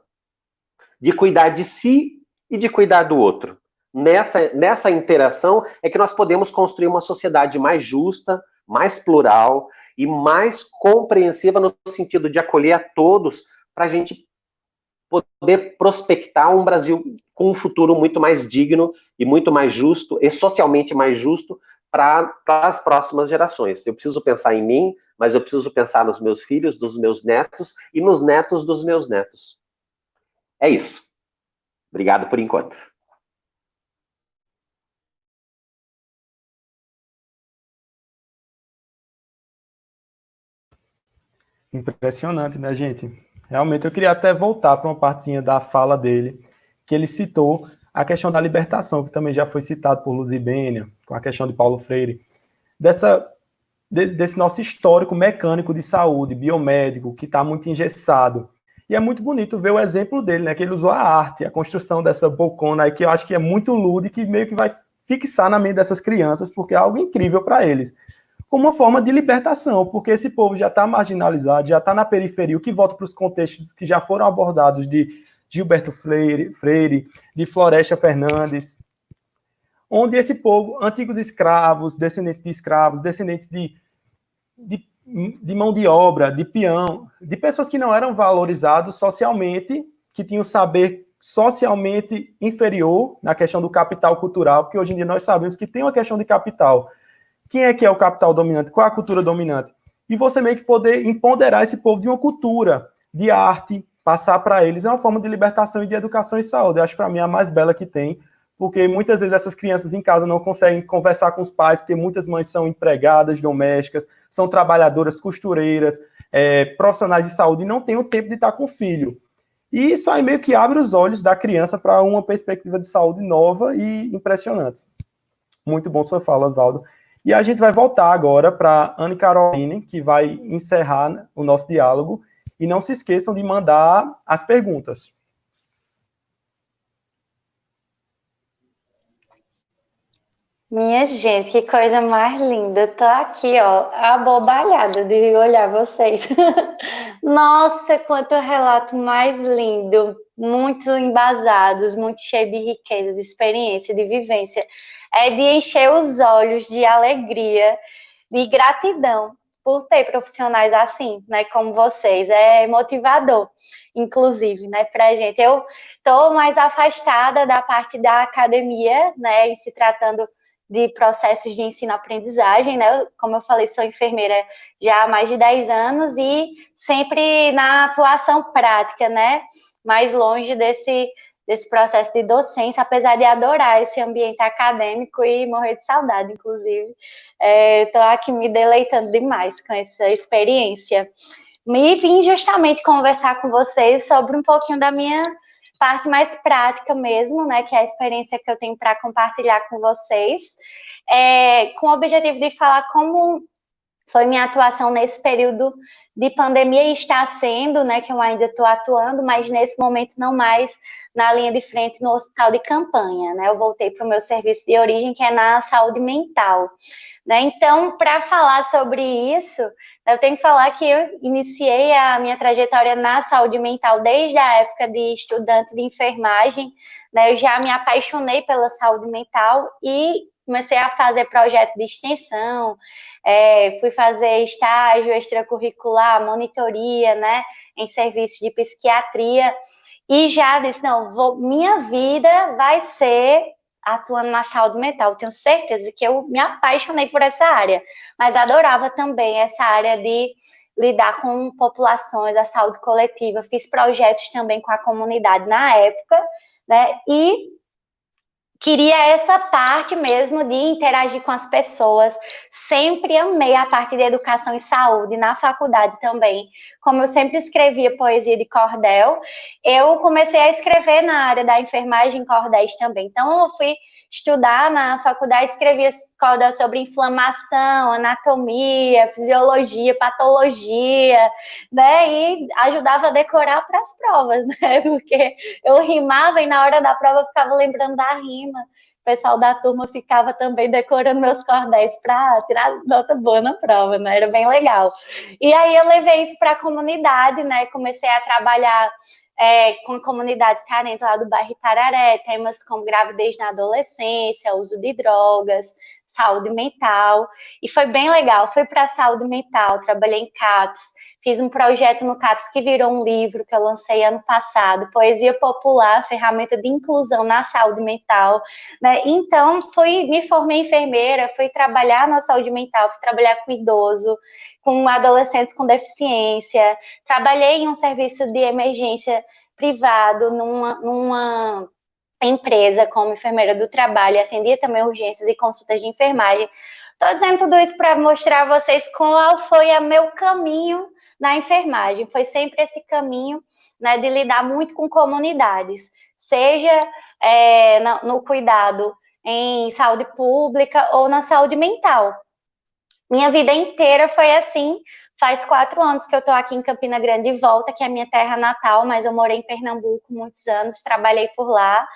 de cuidar de si e de cuidar do outro. Nessa interação é que nós podemos construir uma sociedade mais justa, mais plural e mais compreensiva no sentido de acolher a todos para a gente poder prospectar um Brasil com um futuro muito mais digno e muito mais justo, e socialmente mais justo, para as próximas gerações. Eu preciso pensar em mim, mas eu preciso pensar nos meus filhos, nos meus netos e nos netos dos meus netos. É isso. Obrigado por enquanto. Impressionante, né, gente? Realmente, eu queria até voltar para uma partezinha da fala dele, que ele citou a questão da libertação, que também já foi citado por Luzi Bênia, com a questão de Paulo Freire, desse nosso histórico mecânico de saúde, biomédico, que está muito engessado. E é muito bonito ver o exemplo dele, né, que ele usou a arte, a construção dessa bocona aí, que eu acho que é muito lúdico e que meio que vai fixar na mente dessas crianças, porque é algo incrível para eles, como uma forma de libertação, porque esse povo já está marginalizado, já está na periferia, o que volta para os contextos que já foram abordados de Gilberto Freire, de Floresta Fernandes, onde esse povo, antigos escravos, descendentes de escravos, descendentes de mão de obra, de peão, de pessoas que não eram valorizados socialmente, que tinham saber socialmente inferior na questão do capital cultural, porque hoje em dia nós sabemos que tem uma questão de capital. Quem é que é o capital dominante? Qual é a cultura dominante? E você meio que poder empoderar esse povo de uma cultura, de arte, passar para eles, é uma forma de libertação e de educação e saúde. Eu acho que para mim é a mais bela que tem, porque muitas vezes essas crianças em casa não conseguem conversar com os pais, porque muitas mães são empregadas domésticas, são trabalhadoras, costureiras, profissionais de saúde, e não têm o tempo de estar com o filho. E isso aí meio que abre os olhos da criança para uma perspectiva de saúde nova e impressionante. Muito bom sua fala, Oswaldo. E a gente vai voltar agora para Anne Caroline, que vai encerrar o nosso diálogo. E não se esqueçam de mandar as perguntas. Minha gente, que coisa mais linda. Eu tô aqui, ó, abobalhada de olhar vocês. Nossa, quanto relato mais lindo. Muito embasados, muito cheio de riqueza, de experiência, de vivência. É de encher os olhos de alegria, de gratidão por ter profissionais assim, né, como vocês. É motivador, inclusive, né, pra gente. Eu tô mais afastada da parte da academia, né, em se tratando de processos de ensino-aprendizagem, né? Como eu falei, sou enfermeira já há mais de 10 anos e sempre na atuação prática, né? Mais longe desse processo de docência, apesar de adorar esse ambiente acadêmico e morrer de saudade, inclusive. Estou aqui me deleitando demais com essa experiência. E vim justamente conversar com vocês sobre um pouquinho da minha parte mais prática mesmo, né, que é a experiência que eu tenho para compartilhar com vocês, com o objetivo de falar como foi minha atuação nesse período de pandemia e está sendo, né, que eu ainda estou atuando, mas nesse momento não mais na linha de frente no hospital de campanha, né, eu voltei para o meu serviço de origem, que é na saúde mental, né, então, para falar sobre isso, eu tenho que falar que eu iniciei a minha trajetória na saúde mental desde a época de estudante de enfermagem, né, eu já me apaixonei pela saúde mental e comecei a fazer projeto de extensão, fui fazer estágio extracurricular, monitoria, né, em serviços de psiquiatria, e já disse, não, minha vida vai ser atuando na saúde mental, tenho certeza que eu me apaixonei por essa área, mas adorava também essa área de lidar com populações, a saúde coletiva, fiz projetos também com a comunidade na época, né, e queria essa parte mesmo de interagir com as pessoas. Sempre amei a parte de educação e saúde, na faculdade também. Como eu sempre escrevia poesia de cordel, eu comecei a escrever na área da enfermagem cordéis também. Então, eu fui estudar na faculdade, escrevia cordel sobre inflamação, anatomia, fisiologia, patologia, né? E ajudava a decorar para as provas, né? Porque eu rimava e na hora da prova eu ficava lembrando da rima. O pessoal da turma ficava também decorando meus cordéis para tirar nota boa na prova, né? Era bem legal. E aí eu levei isso para a comunidade, né? Comecei a trabalhar com a comunidade carente lá do bairro Itararé, temas como gravidez na adolescência, uso de drogas, saúde mental, e foi bem legal. Fui para a saúde mental, trabalhei em CAPS, fiz um projeto no CAPS que virou um livro que eu lancei ano passado, Poesia Popular, ferramenta de inclusão na saúde mental, né? Então, me formei enfermeira, fui trabalhar na saúde mental, fui trabalhar com idoso, com adolescentes com deficiência, trabalhei em um serviço de emergência privado, numa empresa como enfermeira do trabalho, atendia também urgências e consultas de enfermagem. Estou dizendo tudo isso para mostrar a vocês qual foi o meu caminho na enfermagem. Foi sempre esse caminho, né, de lidar muito com comunidades, seja no cuidado em saúde pública ou na saúde mental. Minha vida inteira foi assim. Faz 4 anos que eu estou aqui em Campina Grande de volta, que é a minha terra natal, mas eu morei em Pernambuco muitos anos, trabalhei por lá,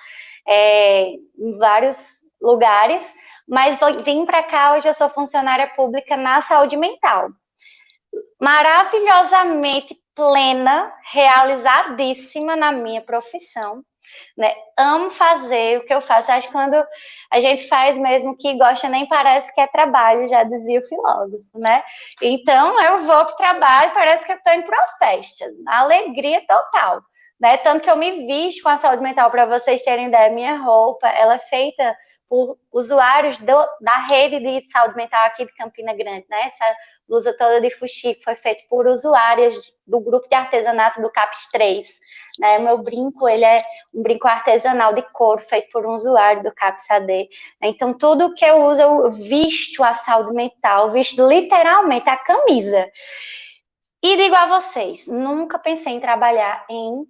em vários lugares, mas vim para cá, hoje eu sou funcionária pública na saúde mental. Maravilhosamente plena, realizadíssima na minha profissão, né? Amo fazer o que eu faço. Acho que quando a gente faz mesmo o que gosta, nem parece que é trabalho, já dizia o filósofo, né? Então, eu vou para o trabalho, parece que eu estou indo para uma festa, alegria total, né? Tanto que eu me visto com a saúde mental, para vocês terem ideia, minha roupa, ela é feita por usuários da rede de saúde mental aqui de Campina Grande, né? Essa blusa toda de fuxico foi feita por usuárias do grupo de artesanato do CAPS 3, né? O meu brinco, ele é um brinco artesanal de couro feito por um usuário do CAPS AD. Então, tudo que eu uso, eu visto a saúde mental, visto literalmente a camisa. E digo a vocês, nunca pensei em trabalhar em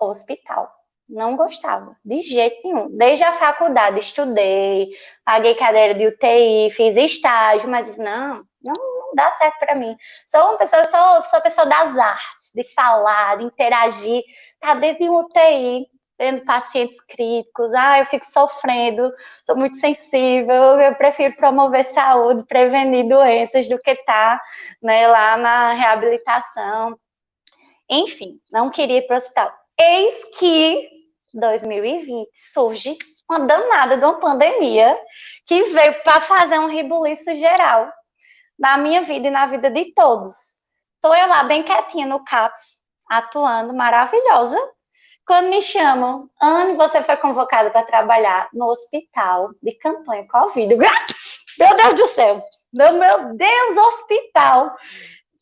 hospital. Não gostava, de jeito nenhum. Desde a faculdade estudei, paguei cadeira de UTI, fiz estágio, mas não dá certo para mim. Sou pessoa das artes, de falar, de interagir, tá dentro de um UTI, tendo pacientes críticos, eu fico sofrendo, sou muito sensível, eu prefiro promover saúde, prevenir doenças do que estar, né, lá na reabilitação. Enfim, não queria ir para o hospital. Eis que 2020 surge uma danada de uma pandemia que veio para fazer um rebuliço geral na minha vida e na vida de todos. Estou eu lá bem quietinha no CAPS, atuando, maravilhosa. Quando me chamam, Anne, você foi convocada para trabalhar no hospital de campanha Covid. Meu Deus do céu! Meu Deus, hospital!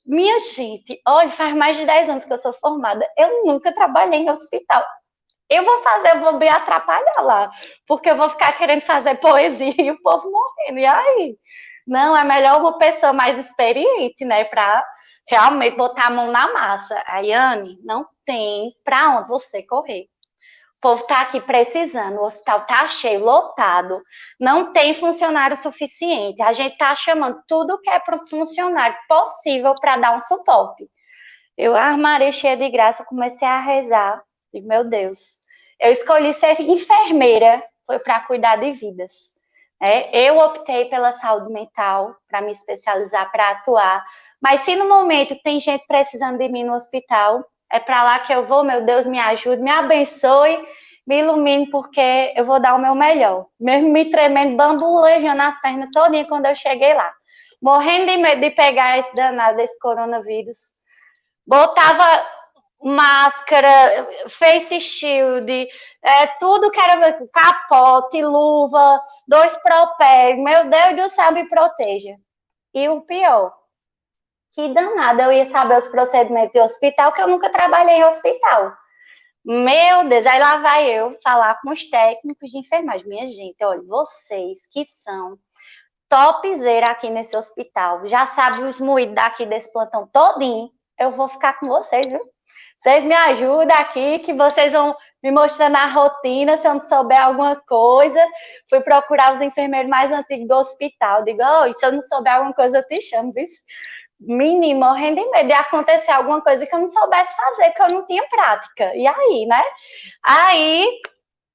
Minha gente, olha, faz mais de 10 anos que eu sou formada, eu nunca trabalhei em hospital. Eu vou me atrapalhar lá, porque eu vou ficar querendo fazer poesia e o povo morrendo. E aí? Não, é melhor uma pessoa mais experiente, né, para realmente botar a mão na massa. Aí, Anne, não tem para onde você correr. O povo está aqui precisando, o hospital está cheio, lotado, não tem funcionário suficiente. A gente está chamando tudo que é para o funcionário possível para dar um suporte. Eu, Maria cheia de graça, comecei a rezar. Digo, meu Deus, eu escolhi ser enfermeira, foi para cuidar de vidas. Eu optei pela saúde mental, para me especializar, para atuar. Mas se no momento tem gente precisando de mim no hospital, é para lá que eu vou, meu Deus, me ajude, me abençoe, me ilumine, porque eu vou dar o meu melhor. Mesmo me tremendo, bambolejando as pernas todinha quando eu cheguei lá. Morrendo de medo de pegar esse danado desse coronavírus. Botava máscara, face shield, tudo que era capote, luva, 2 propés. Meu Deus do céu, me proteja. E o pior, que danada eu ia saber os procedimentos de hospital, que eu nunca trabalhei em hospital. Meu Deus, aí lá vai eu falar com os técnicos de enfermagem. Minha gente, olha, vocês que são topzera aqui nesse hospital, já sabem os moídos daqui desse plantão todinho, eu vou ficar com vocês, viu? Vocês me ajudam aqui, que vocês vão me mostrando a rotina, se eu não souber alguma coisa. Fui procurar os enfermeiros mais antigos do hospital. Digo, se eu não souber alguma coisa, eu te chamo, viu? Menino, morrendo de medo de acontecer alguma coisa que eu não soubesse fazer, que eu não tinha prática. E aí, né? Aí,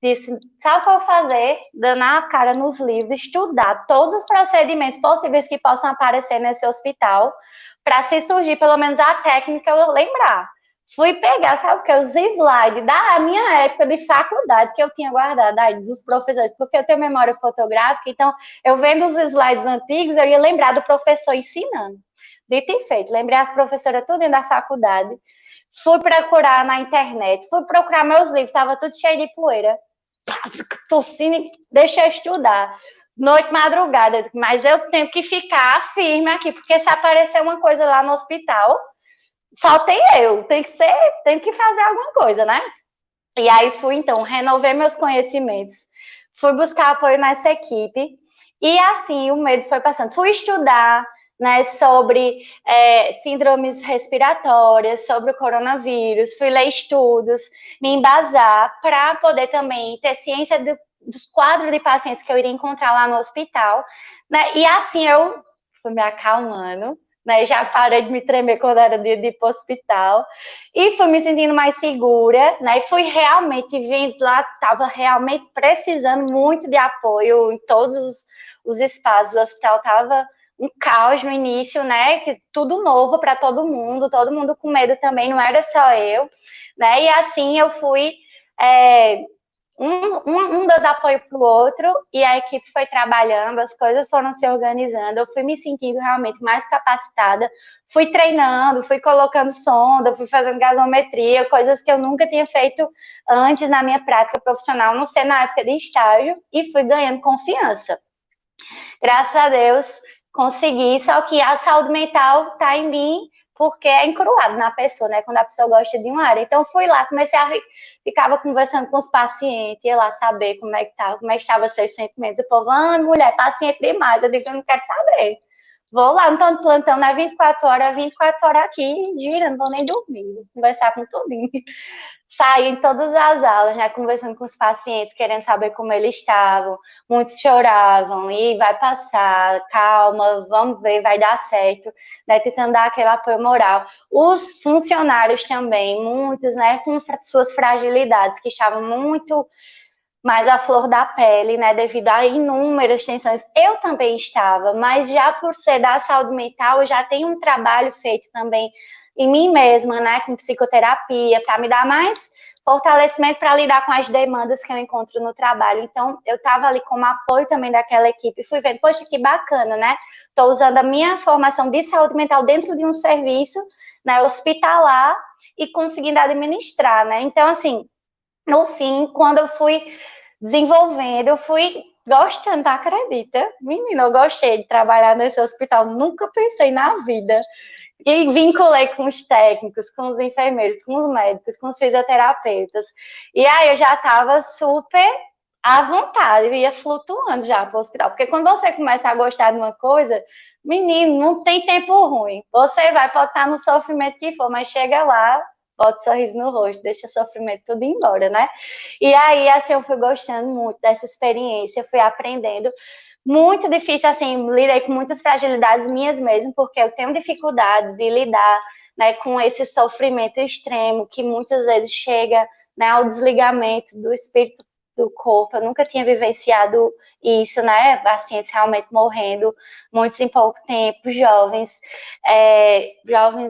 disse, sabe o que eu vou fazer? Dando a cara nos livros, estudar todos os procedimentos possíveis que possam aparecer nesse hospital, para se surgir pelo menos a técnica eu lembrar. Fui pegar, sabe o que? Os slides da minha época de faculdade, que eu tinha guardado aí dos professores, porque eu tenho memória fotográfica, então eu vendo os slides antigos, eu ia lembrar do professor ensinando. Dito e feito, lembrei as professoras tudo dentro da faculdade, fui procurar na internet, fui procurar meus livros, estava tudo cheio de poeira. Tossindo, deixa eu estudar. Noite, madrugada, mas eu tenho que ficar firme aqui, porque se aparecer uma coisa lá no hospital, só tem eu, tem que fazer alguma coisa, né? E aí fui, então, renovei meus conhecimentos, fui buscar apoio nessa equipe, e assim o medo foi passando. Fui estudar, né, sobre síndromes respiratórias, sobre o coronavírus, fui ler estudos, me embasar para poder também ter ciência dos quadros de pacientes que eu iria encontrar lá no hospital, né? E assim eu fui me acalmando, né? Já parei de me tremer quando era dia de ir para o hospital e fui me sentindo mais segura, né? E fui realmente vendo lá, estava realmente precisando muito de apoio em todos os espaços. O hospital estava um caos no início, né? Tudo novo para todo mundo com medo também, não era só eu, né? E assim eu fui um dando apoio para o outro, e a equipe foi trabalhando, as coisas foram se organizando, eu fui me sentindo realmente mais capacitada, fui treinando, fui colocando sonda, fui fazendo gasometria, coisas que eu nunca tinha feito antes na minha prática profissional, não sei, na época de estágio, e fui ganhando confiança. Graças a Deus, consegui, só que a saúde mental está em mim, porque é encruado na pessoa, né? Quando a pessoa gosta de uma área. Então, fui lá, ficava conversando com os pacientes, ia lá saber como é que estava seus sentimentos. O povo, mulher, paciente demais. Eu digo, eu não quero saber. Vou lá, não estou no plantão, não é 24 horas aqui, gira, não vou nem dormir, vou conversar com tudinho. Saí em todas as aulas, né, conversando com os pacientes, querendo saber como eles estavam. Muitos choravam, e vai passar, calma, vamos ver, vai dar certo, né, tentando dar aquele apoio moral. Os funcionários também, muitos, né, com suas fragilidades, que estavam muito mais à flor da pele, né, devido a inúmeras tensões. Eu também estava, mas já por ser da saúde mental, eu já tenho um trabalho feito também em mim mesma, né, com psicoterapia, para me dar mais fortalecimento para lidar com as demandas que eu encontro no trabalho. Então, eu estava ali como apoio também daquela equipe, fui vendo, poxa, que bacana, né? Estou usando a minha formação de saúde mental dentro de um serviço, né, hospitalar, e conseguindo administrar, né? Então, assim, no fim, quando eu fui desenvolvendo, eu fui gostando, acredita? Menina, eu gostei de trabalhar nesse hospital, nunca pensei na vida. E vinculei com os técnicos, com os enfermeiros, com os médicos, com os fisioterapeutas. E aí eu já estava super à vontade, eu ia flutuando já para o hospital. Porque quando você começa a gostar de uma coisa, menino, não tem tempo ruim. Você vai, pode estar no sofrimento que for, mas chega lá, bota um sorriso no rosto, deixa o sofrimento tudo embora, né? E aí, assim, eu fui gostando muito dessa experiência, fui aprendendo. Muito difícil, assim, lidei com muitas fragilidades minhas mesmo, porque eu tenho dificuldade de lidar, né, com esse sofrimento extremo, que muitas vezes chega, né, ao desligamento do espírito do corpo. Eu nunca tinha vivenciado isso, né, pacientes realmente morrendo, muitos em pouco tempo, jovens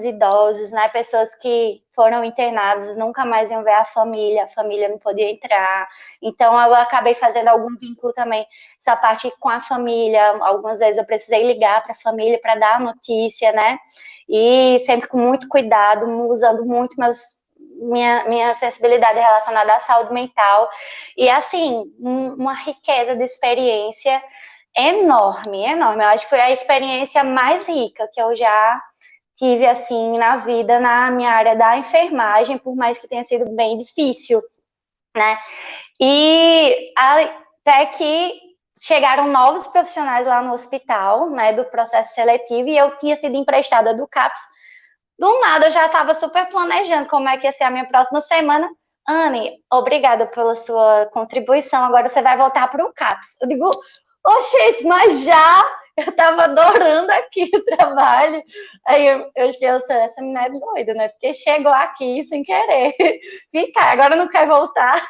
idosos, né, pessoas que foram internadas, nunca mais iam ver a família não podia entrar. Então, eu acabei fazendo algum vínculo também, essa parte com a família. Algumas vezes eu precisei ligar para a família para dar a notícia, né, e sempre com muito cuidado, usando muito minha sensibilidade relacionada à saúde mental, e assim, uma riqueza de experiência enorme, enorme. Eu acho que foi a experiência mais rica que eu já tive, assim, na vida, na minha área da enfermagem, por mais que tenha sido bem difícil, né? E até que chegaram novos profissionais lá no hospital, né, do processo seletivo, e eu tinha sido emprestada do CAPS. Do nada, eu já estava super planejando como é que ia ser a minha próxima semana. Anne, obrigada pela sua contribuição, agora você vai voltar para o CAPS. Eu digo, gente, mas já? Eu estava adorando aqui o trabalho. Aí eu fiquei, essa menina é doida, né? Porque chegou aqui sem querer ficar, agora não quer voltar.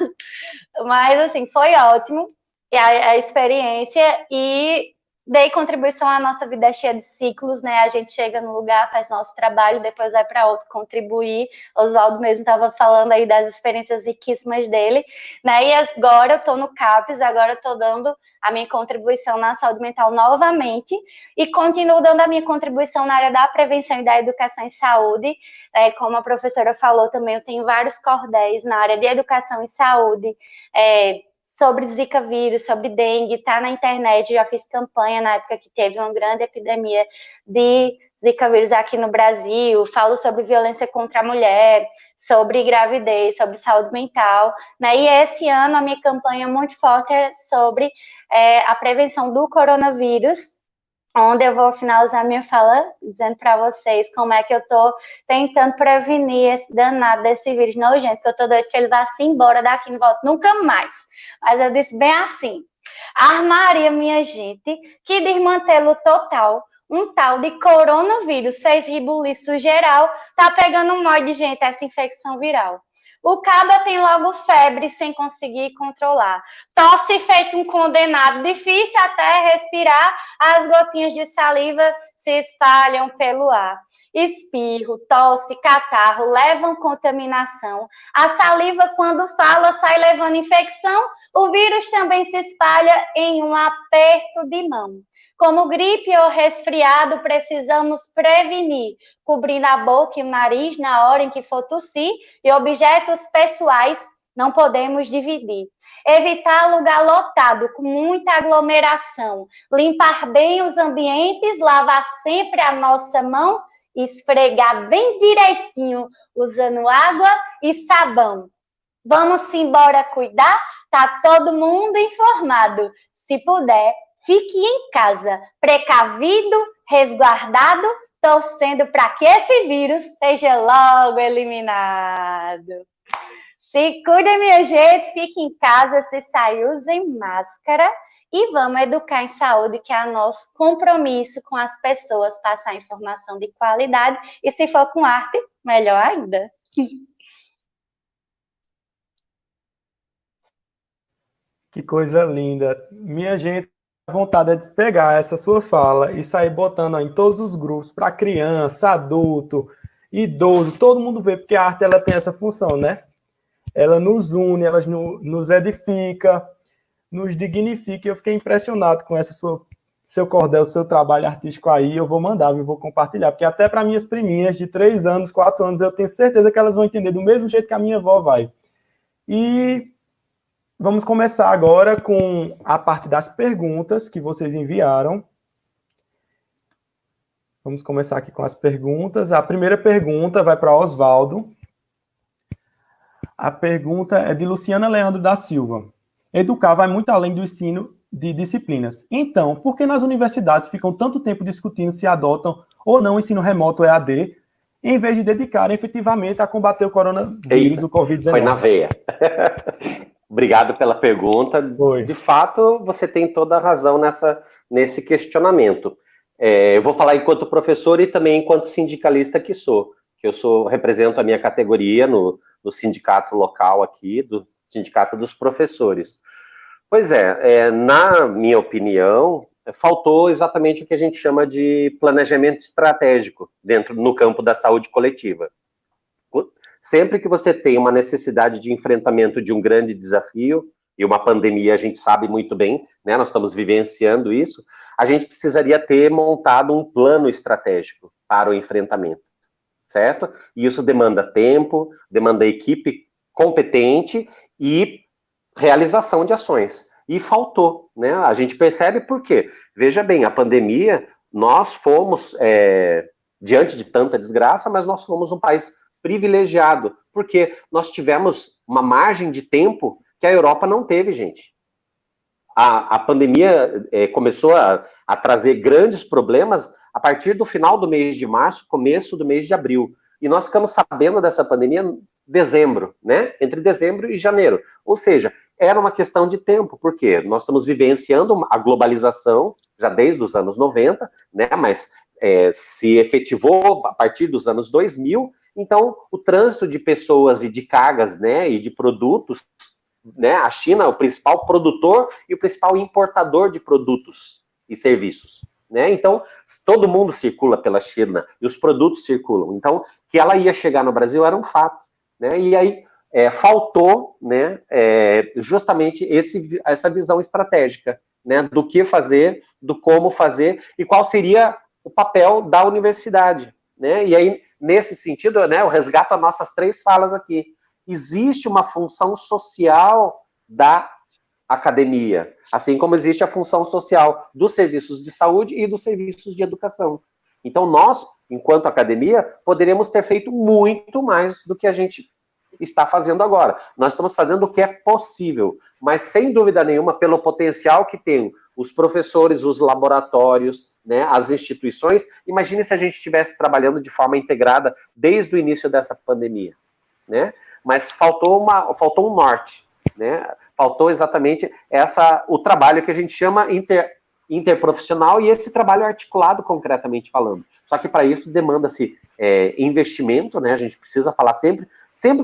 Mas, assim, foi ótimo a experiência, e dei contribuição à nossa vida é cheia de ciclos, né? A gente chega no lugar, faz nosso trabalho, depois vai para outro contribuir. Oswaldo mesmo estava falando aí das experiências riquíssimas dele, né? E agora eu estou no CAPES, agora eu estou dando a minha contribuição na saúde mental novamente e continuo dando a minha contribuição na área da prevenção e da educação em saúde. Como a professora falou também, eu tenho vários cordéis na área de educação em saúde, sobre Zika vírus, sobre dengue, tá na internet, já fiz campanha na época que teve uma grande epidemia de Zika vírus aqui no Brasil, falo sobre violência contra a mulher, sobre gravidez, sobre saúde mental, né? E esse ano a minha campanha muito forte é sobre a prevenção do coronavírus, onde eu vou finalizar minha fala dizendo para vocês como é que eu tô tentando prevenir esse danado desse vírus nojento, que eu tô doido que ele vá se embora daqui, não volta nunca mais. Mas eu disse bem assim, armaria, minha gente, que desmantelo total, um tal de coronavírus fez ribuliço geral, tá pegando um monte de gente essa infecção viral. O caba tem logo febre sem conseguir controlar. Tosse feito um condenado, difícil até respirar, as gotinhas de saliva se espalham pelo ar. Espirro, tosse, catarro levam contaminação. A saliva, quando fala, sai levando infecção. O vírus também se espalha em um aperto de mão. Como gripe ou resfriado, precisamos prevenir, cobrindo a boca e o nariz na hora em que for tossir, e objetos pessoais não podemos dividir. Evitar lugar lotado, com muita aglomeração. Limpar bem os ambientes, lavar sempre a nossa mão, esfregar bem direitinho, usando água e sabão. Vamos embora cuidar? Tá todo mundo informado. Se puder, fique em casa, precavido, resguardado, torcendo para que esse vírus seja logo eliminado. Se cuidem, minha gente, fique em casa, se sair, usem máscara e vamos educar em saúde, que é nosso compromisso com as pessoas, passar informação de qualidade e se for com arte, melhor ainda. Que coisa linda. Minha gente, a vontade é de pegar essa sua fala e sair botando em todos os grupos, para criança, adulto, idoso, todo mundo vê, porque a arte ela tem essa função, né? Ela nos une, ela nos edifica, nos dignifica. Eu fiquei impressionado com seu cordel, seu trabalho artístico aí. Eu vou mandar, eu vou compartilhar, porque até para minhas priminhas de 3 anos, 4 anos, eu tenho certeza que elas vão entender do mesmo jeito que a minha avó vai. E vamos começar agora com a parte das perguntas que vocês enviaram. Vamos começar aqui com as perguntas. A primeira pergunta vai para Oswaldo. A pergunta é de Luciana Leandro da Silva. Educar vai muito além do ensino de disciplinas. Então, por que nas universidades ficam tanto tempo discutindo se adotam ou não o ensino remoto EAD, em vez de dedicarem efetivamente a combater o coronavírus, o Covid-19? Foi na veia. Obrigado pela pergunta. Foi. De fato, você tem toda a razão nesse questionamento. Eu vou falar enquanto professor e também enquanto sindicalista que sou. Represento a minha categoria no sindicato local aqui, do Sindicato dos Professores. Pois na minha opinião, faltou exatamente o que a gente chama de planejamento estratégico no campo da saúde coletiva. Sempre que você tem uma necessidade de enfrentamento de um grande desafio, e uma pandemia a gente sabe muito bem, né, nós estamos vivenciando isso, a gente precisaria ter montado um plano estratégico para o enfrentamento, certo? E isso demanda tempo, demanda equipe competente e realização de ações. E faltou, né? A gente percebe por quê? Veja bem, a pandemia, nós fomos, diante de tanta desgraça, mas nós fomos um país privilegiado, porque nós tivemos uma margem de tempo que a Europa não teve, gente. A pandemia começou a trazer grandes problemas a partir do final do mês de março, começo do mês de abril. E nós ficamos sabendo dessa pandemia em dezembro, né? Entre dezembro e janeiro. Ou seja, era uma questão de tempo, porque nós estamos vivenciando a globalização já desde os anos 90, né? Mas se efetivou a partir dos anos 2000, então o trânsito de pessoas e de cargas, né? E de produtos, né? A China é o principal produtor e o principal importador de produtos, e serviços, né? Então, todo mundo circula pela China e os produtos circulam. Então, que ela ia chegar no Brasil era um fato, né? E aí faltou, né, justamente essa visão estratégica, né, do que fazer, do como fazer e qual seria o papel da universidade, né? E aí, nesse sentido, né, eu resgato as nossas 3 falas aqui. Existe uma função social da academia, assim como existe a função social dos serviços de saúde e dos serviços de educação. Então, nós, enquanto academia, poderíamos ter feito muito mais do que a gente está fazendo agora. Nós estamos fazendo o que é possível, mas sem dúvida nenhuma, pelo potencial que tem os professores, os laboratórios, né, as instituições. Imagine se a gente estivesse trabalhando de forma integrada desde o início dessa pandemia, né? Mas faltou um norte, né? Faltou exatamente o trabalho que a gente chama interprofissional e esse trabalho articulado concretamente falando. Só que para isso demanda-se investimento, né? A gente precisa falar sempre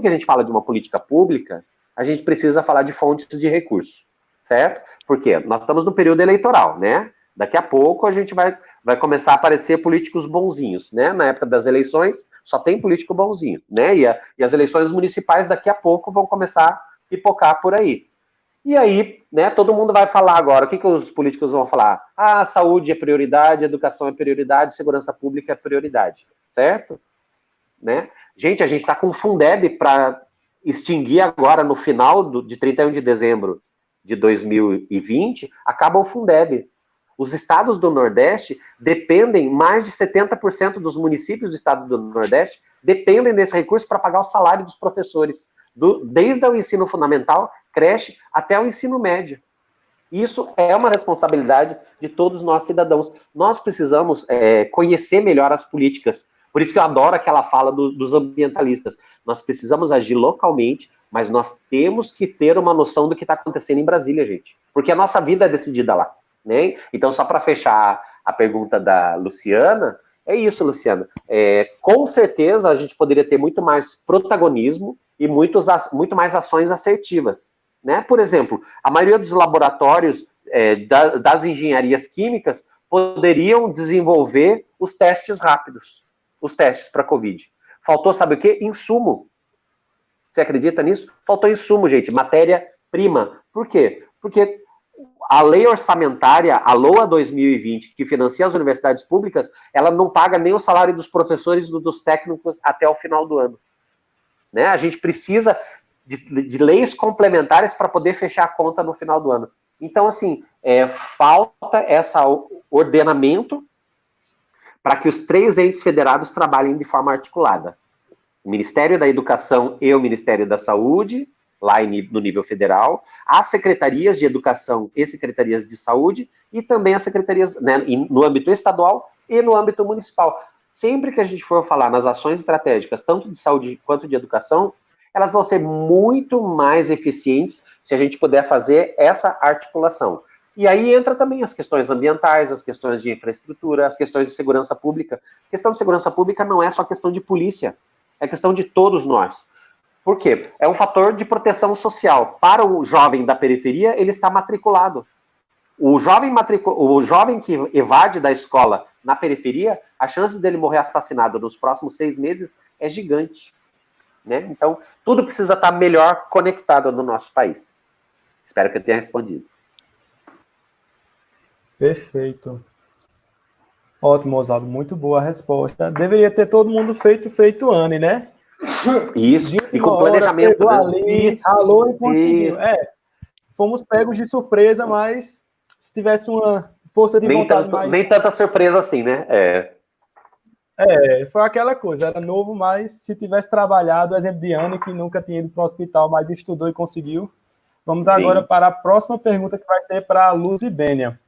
que a gente fala de uma política pública, a gente precisa falar de fontes de recurso, certo? Porque nós estamos no período eleitoral, né? Daqui a pouco a gente vai começar a aparecer políticos bonzinhos, né? Na época das eleições, só tem político bonzinho, né? E as eleições municipais daqui a pouco vão começar a pipocar por aí. E aí, né, todo mundo vai falar agora, o que os políticos vão falar? Ah, saúde é prioridade, educação é prioridade, segurança pública é prioridade, certo? Né? Gente, a gente está com o Fundeb para extinguir agora, no final de 31 de dezembro de 2020, acaba o Fundeb. Os estados do Nordeste dependem, mais de 70% dos municípios do estado do Nordeste dependem desse recurso para pagar o salário dos professores, desde o ensino fundamental, creche, até o ensino médio. Isso é uma responsabilidade de todos nós cidadãos. Nós precisamos conhecer melhor as políticas. Por isso que eu adoro aquela fala dos ambientalistas. Nós precisamos agir localmente, mas nós temos que ter uma noção do que está acontecendo em Brasília, gente. Porque a nossa vida é decidida lá, né? Então, só para fechar a pergunta da Luciana, é isso, Luciana. Com certeza, a gente poderia ter muito mais protagonismo e muito mais ações assertivas, né? Por exemplo, a maioria dos laboratórios das engenharias químicas poderiam desenvolver os testes rápidos, os testes para Covid. Faltou, sabe o quê? Insumo. Você acredita nisso? Faltou insumo, gente, matéria-prima. Por quê? Porque a lei orçamentária, a LOA 2020, que financia as universidades públicas, ela não paga nem o salário dos professores e dos técnicos até o final do ano. Né? A gente precisa de leis complementares para poder fechar a conta no final do ano. Então, assim, falta esse ordenamento para que os 3 entes federados trabalhem de forma articulada. O Ministério da Educação e o Ministério da Saúde, lá no nível federal, as secretarias de Educação e secretarias de Saúde, e também as secretarias, né, no âmbito estadual e no âmbito municipal. Sempre que a gente for falar nas ações estratégicas, tanto de saúde quanto de educação, elas vão ser muito mais eficientes se a gente puder fazer essa articulação. E aí entra também as questões ambientais, as questões de infraestrutura, as questões de segurança pública. A questão de segurança pública não é só questão de polícia, é questão de todos nós. Por quê? É um fator de proteção social. Para o jovem da periferia, ele está matriculado. O jovem que evade da escola na periferia, a chance dele morrer assassinado nos próximos 6 meses é gigante. Né? Então, tudo precisa estar melhor conectado no nosso país. Espero que eu tenha respondido. Perfeito. Ótimo, Oswaldo. Muito boa a resposta. Deveria ter todo mundo feito Anne, né? Isso, e com planejamento. Né? Ali, alô, e conseguiu. Fomos pegos de surpresa, mas se tivesse uma força de vontade mais... Nem tanta surpresa assim, né? Foi aquela coisa, era novo, mas se tivesse trabalhado, o exemplo de Anne, que nunca tinha ido para o hospital, mas estudou e conseguiu. Vamos agora para a próxima pergunta, que vai ser para a Luzibênia.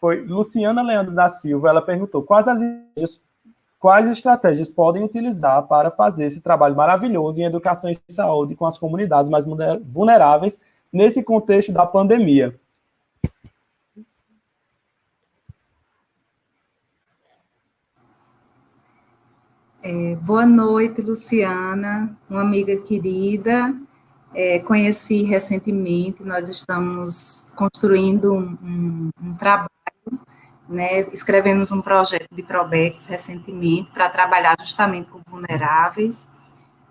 Foi Luciana Leandro da Silva, ela perguntou quais estratégias podem utilizar para fazer esse trabalho maravilhoso em educação e saúde com as comunidades mais vulneráveis nesse contexto da pandemia. Boa noite, Luciana, uma amiga querida. conheci recentemente, nós estamos construindo um trabalho, né, escrevemos um projeto de Probex recentemente para trabalhar justamente com vulneráveis,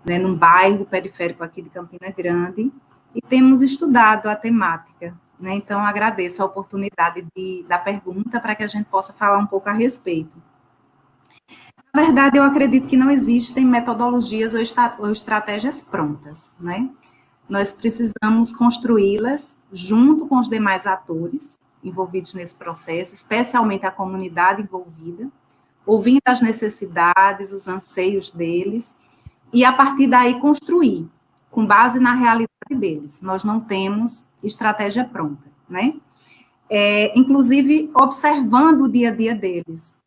né, num bairro periférico aqui de Campina Grande, e temos estudado a temática, né, então agradeço a oportunidade da pergunta para que a gente possa falar um pouco a respeito. Na verdade, eu acredito que não existem metodologias ou estratégias prontas, né? Nós precisamos construí-las junto com os demais atores envolvidos nesse processo, especialmente a comunidade envolvida, ouvindo as necessidades, os anseios deles, e a partir daí construir, com base na realidade deles. Nós não temos estratégia pronta, né? Inclusive, observando o dia a dia deles.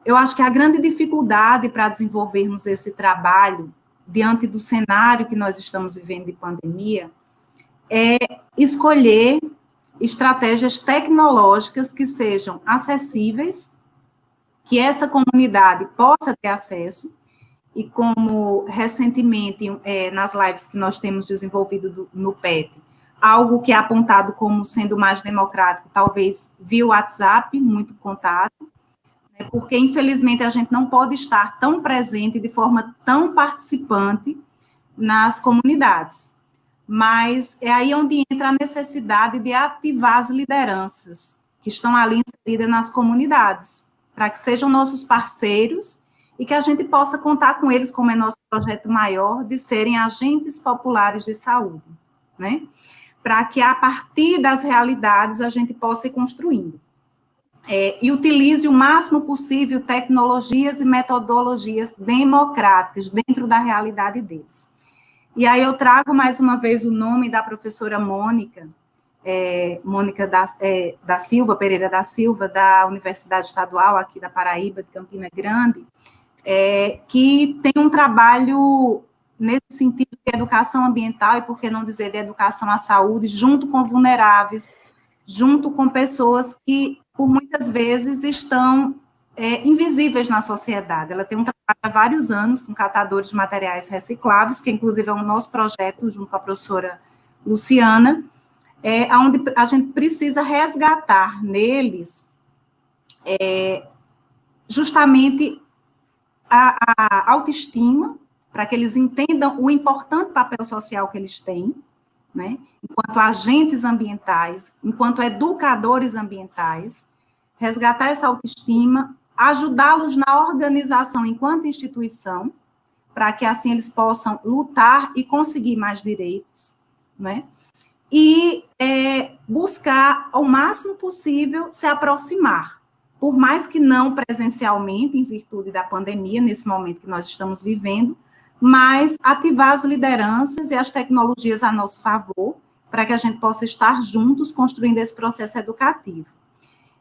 Eu acho que a grande dificuldade para desenvolvermos esse trabalho, diante do cenário que nós estamos vivendo de pandemia, é escolher estratégias tecnológicas que sejam acessíveis, que essa comunidade possa ter acesso, e como recentemente, nas lives que nós temos desenvolvido no PET, algo que é apontado como sendo mais democrático, talvez via WhatsApp, muito contato, né, porque infelizmente a gente não pode estar tão presente, de forma tão participante nas comunidades, mas é aí onde entra a necessidade de ativar as lideranças que estão ali inseridas nas comunidades, para que sejam nossos parceiros e que a gente possa contar com eles, como é nosso projeto maior, de serem agentes populares de saúde, né? Para que, a partir das realidades, a gente possa ir construindo. E utilize o máximo possível tecnologias e metodologias democráticas dentro da realidade deles. E aí eu trago mais uma vez o nome da professora Mônica, Mônica da Silva, Pereira da Silva, da Universidade Estadual aqui da Paraíba, de Campina Grande, que tem um trabalho nesse sentido de educação ambiental, e por que não dizer de educação à saúde, junto com vulneráveis, junto com pessoas que, por muitas vezes, estão invisíveis na sociedade. Ela tem um trabalho há vários anos com catadores de materiais recicláveis, que inclusive é o nosso projeto, junto com a professora Luciana, onde a gente precisa resgatar neles justamente a autoestima, para que eles entendam o importante papel social que eles têm, né, enquanto agentes ambientais, enquanto educadores ambientais, resgatar essa autoestima, ajudá-los na organização enquanto instituição, para que assim eles possam lutar e conseguir mais direitos, né, e buscar ao máximo possível se aproximar, por mais que não presencialmente, em virtude da pandemia, nesse momento que nós estamos vivendo, mas ativar as lideranças e as tecnologias a nosso favor, para que a gente possa estar juntos construindo esse processo educativo.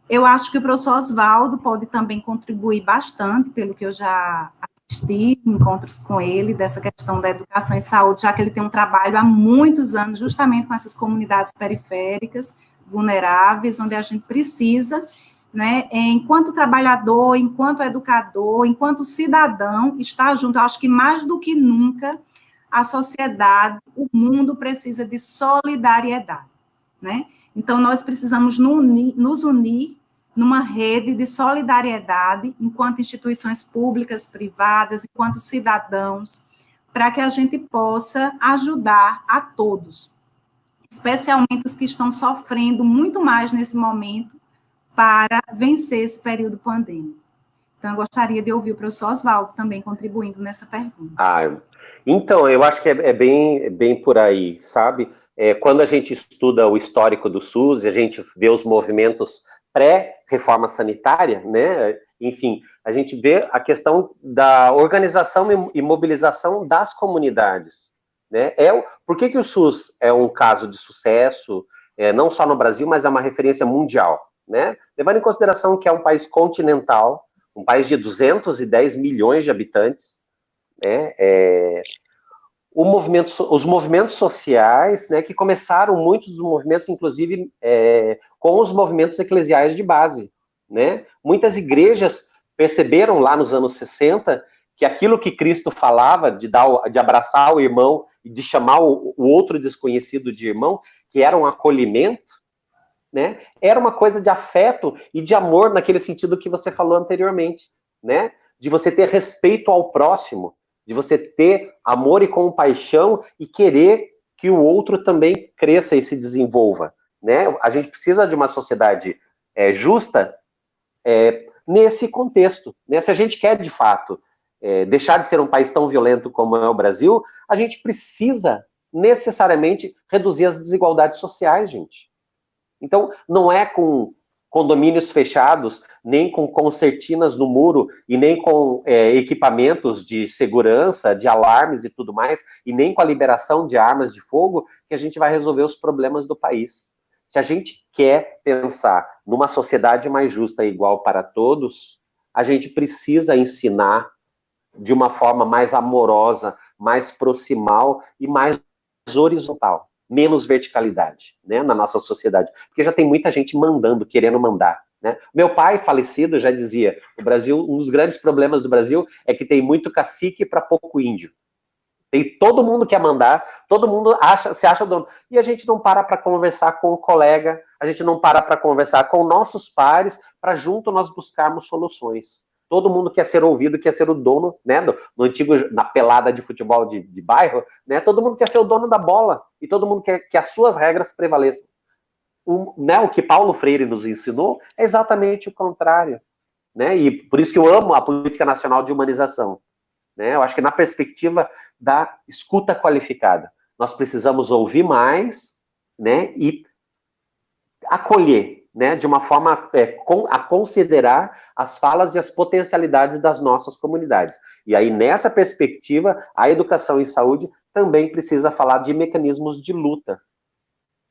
Eu acho que o professor Oswaldo pode também contribuir bastante, pelo que eu já assisti, encontros com ele, dessa questão da educação e saúde, já que ele tem um trabalho há muitos anos, justamente com essas comunidades periféricas, vulneráveis, onde a gente precisa, né, enquanto trabalhador, enquanto educador, enquanto cidadão, estar junto. Eu acho que mais do que nunca, a sociedade, o mundo precisa de solidariedade, né? Então, nós precisamos nos unir numa rede de solidariedade, enquanto instituições públicas, privadas, enquanto cidadãos, para que a gente possa ajudar a todos, especialmente os que estão sofrendo muito mais nesse momento, para vencer esse período pandêmico. Então, eu gostaria de ouvir o professor Oswaldo também contribuindo nessa pergunta. Então, eu acho que é bem por aí, sabe? Quando a gente estuda o histórico do SUS, e a gente vê os movimentos pré-reforma sanitária, né? Enfim, a gente vê a questão da organização e mobilização das comunidades, né? Por que o SUS é um caso de sucesso, não só no Brasil, mas é uma referência mundial, né? Levando em consideração que é um país continental, um país de 210 milhões de habitantes, né? Os movimentos sociais, né, que começaram, muitos dos movimentos, inclusive, com os movimentos eclesiais de base, né? Muitas igrejas perceberam lá nos anos 60 que aquilo que Cristo falava, de abraçar o irmão e de chamar o outro desconhecido de irmão, que era um acolhimento, né? Era uma coisa de afeto e de amor naquele sentido que você falou anteriormente, né? De você ter respeito ao próximo, de você ter amor e compaixão e querer que o outro também cresça e se desenvolva, né? A gente precisa de uma sociedade justa nesse contexto, né? Se a gente quer, de fato, deixar de ser um país tão violento como é o Brasil, a gente precisa necessariamente reduzir as desigualdades sociais, gente. Então, não é com condomínios fechados, nem com concertinas no muro, e nem com equipamentos de segurança, de alarmes e tudo mais, e nem com a liberação de armas de fogo, que a gente vai resolver os problemas do país. Se a gente quer pensar numa sociedade mais justa e igual para todos, a gente precisa ensinar de uma forma mais amorosa, mais proximal e mais horizontal. Menos verticalidade, né, na nossa sociedade. Porque já tem muita gente mandando, querendo mandar, né? Meu pai, falecido, já dizia, o Brasil, um dos grandes problemas do Brasil é que tem muito cacique para pouco índio. Tem todo mundo quer mandar, todo mundo se acha dono. E a gente não para conversar com o colega, a gente não para conversar com nossos pares, para junto nós buscarmos soluções. Todo mundo quer ser ouvido, quer ser o dono, né? No antigo, na pelada de futebol de bairro, né? Todo mundo quer ser o dono da bola e todo mundo quer que as suas regras prevaleçam. O que Paulo Freire nos ensinou é exatamente o contrário, né? E por isso que eu amo a política nacional de humanização, né? Eu acho que na perspectiva da escuta qualificada, nós precisamos ouvir mais, né? E acolher, né, de uma forma a considerar as falas e as potencialidades das nossas comunidades. E aí, nessa perspectiva, a educação em saúde também precisa falar de mecanismos de luta,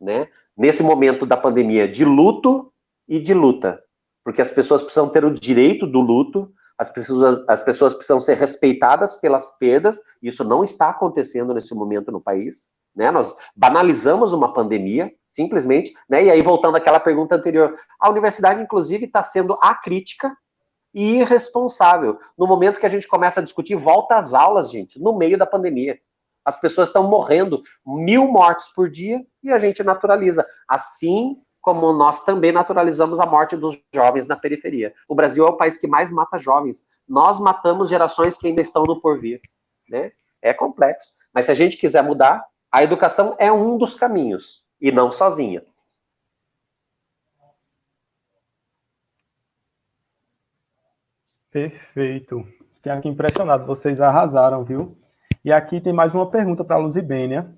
né? Nesse momento da pandemia, de luto e de luta, porque as pessoas precisam ter o direito do luto, as pessoas precisam ser respeitadas pelas perdas, e isso não está acontecendo nesse momento no país, né? Nós banalizamos uma pandemia, simplesmente, né? E aí, voltando àquela pergunta anterior, a universidade, inclusive, está sendo acrítica e irresponsável. No momento que a gente começa a discutir volta às aulas, gente, no meio da pandemia. As pessoas estão morrendo, 1000 mortes por dia, e a gente naturaliza. Assim como nós também naturalizamos a morte dos jovens na periferia. O Brasil é o país que mais mata jovens. Nós matamos gerações que ainda estão no porvir, né? É complexo. Mas se a gente quiser mudar, a educação é um dos caminhos, e não sozinha. Perfeito. Fiquei aqui impressionado, vocês arrasaram, viu? E aqui tem mais uma pergunta para a Luzibênia,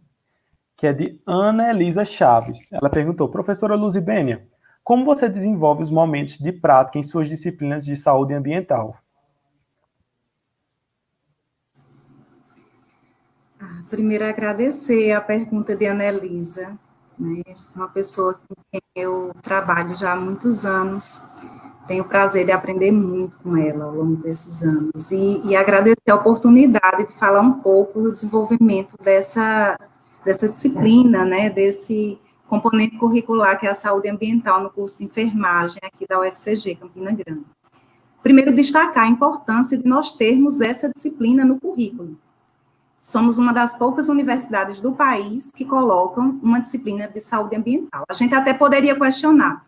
que é de Ana Elisa Chaves. Ela perguntou, professora Luzibênia, como você desenvolve os momentos de prática em suas disciplinas de saúde ambiental? Primeiro, agradecer a pergunta de Ana Elisa, né? Uma pessoa com quem eu trabalho já há muitos anos. Tenho o prazer de aprender muito com ela ao longo desses anos. E agradecer a oportunidade de falar um pouco do desenvolvimento dessa disciplina, né? Desse componente curricular que é a saúde ambiental no curso de enfermagem aqui da UFCG, Campina Grande. Primeiro, destacar a importância de nós termos essa disciplina no currículo. Somos uma das poucas universidades do país que colocam uma disciplina de saúde ambiental. A gente até poderia questionar,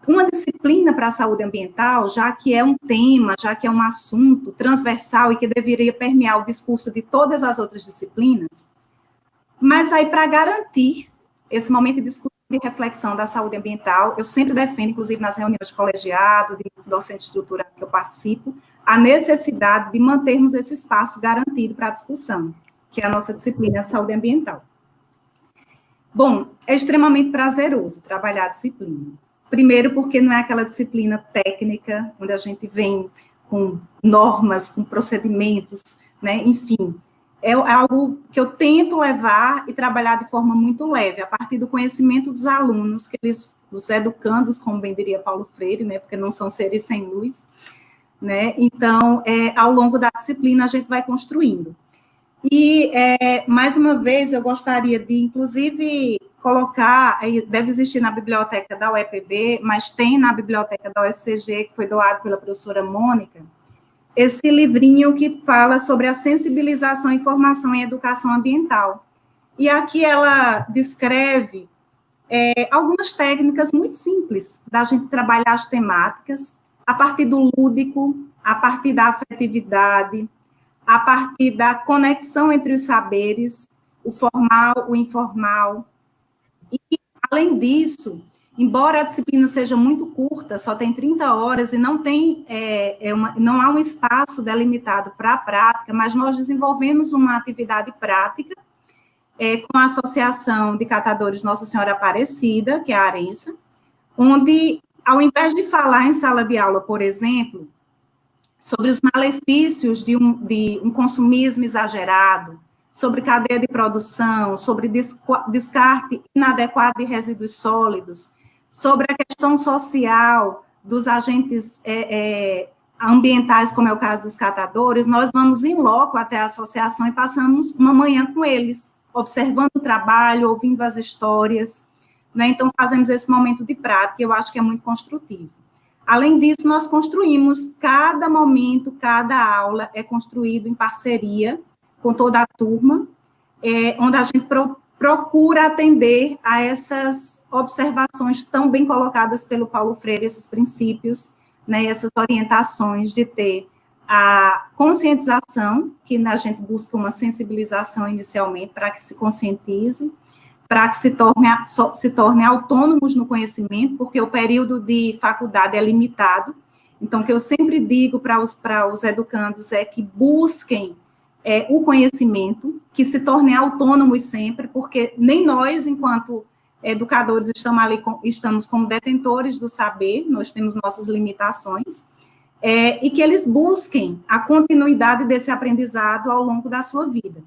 uma disciplina para a saúde ambiental, já que é um tema, já que é um assunto transversal e que deveria permear o discurso de todas as outras disciplinas, mas aí para garantir esse momento de discussão e reflexão da saúde ambiental, eu sempre defendo, inclusive nas reuniões de colegiado, de docente estruturado que eu participo, a necessidade de mantermos esse espaço garantido para a discussão, que é a nossa disciplina de saúde ambiental. Bom, é extremamente prazeroso trabalhar a disciplina. Primeiro, porque não é aquela disciplina técnica, onde a gente vem com normas, com procedimentos, né? Enfim, é algo que eu tento levar e trabalhar de forma muito leve, a partir do conhecimento dos alunos, que eles, os educandos, como bem diria Paulo Freire, né? Porque não são seres sem luz, né? Então, ao longo da disciplina, a gente vai construindo. E, mais uma vez, eu gostaria de, inclusive, colocar, deve existir na biblioteca da UEPB, mas tem na biblioteca da UFCG, que foi doado pela professora Mônica, esse livrinho que fala sobre a sensibilização, informação e educação ambiental. E aqui ela descreve algumas técnicas muito simples da gente trabalhar as temáticas a partir do lúdico, a partir da afetividade, a partir da conexão entre os saberes, o formal, o informal. E, além disso, embora a disciplina seja muito curta, só tem 30 horas e não tem não há um espaço delimitado para a prática, mas nós desenvolvemos uma atividade prática com a Associação de Catadores Nossa Senhora Aparecida, que é a ARENSA, onde, ao invés de falar em sala de aula, por exemplo, sobre os malefícios de um consumismo exagerado, sobre cadeia de produção, sobre descarte inadequado de resíduos sólidos, sobre a questão social dos agentes ambientais, como é o caso dos catadores, nós vamos em loco até a associação e passamos uma manhã com eles, observando o trabalho, ouvindo as histórias, né? Então, fazemos esse momento de prática, eu acho que é muito construtivo. Além disso, nós construímos cada momento, cada aula é construído em parceria com toda a turma, onde a gente procura atender a essas observações tão bem colocadas pelo Paulo Freire, esses princípios, né, essas orientações de ter a conscientização, que a gente busca uma sensibilização inicialmente para que se conscientize, para que se torne autônomos no conhecimento, porque o período de faculdade é limitado. Então, o que eu sempre digo para os educandos é que busquem o conhecimento, que se tornem autônomos sempre, porque nem nós, enquanto educadores, estamos como detentores do saber, nós temos nossas limitações, e que eles busquem a continuidade desse aprendizado ao longo da sua vida.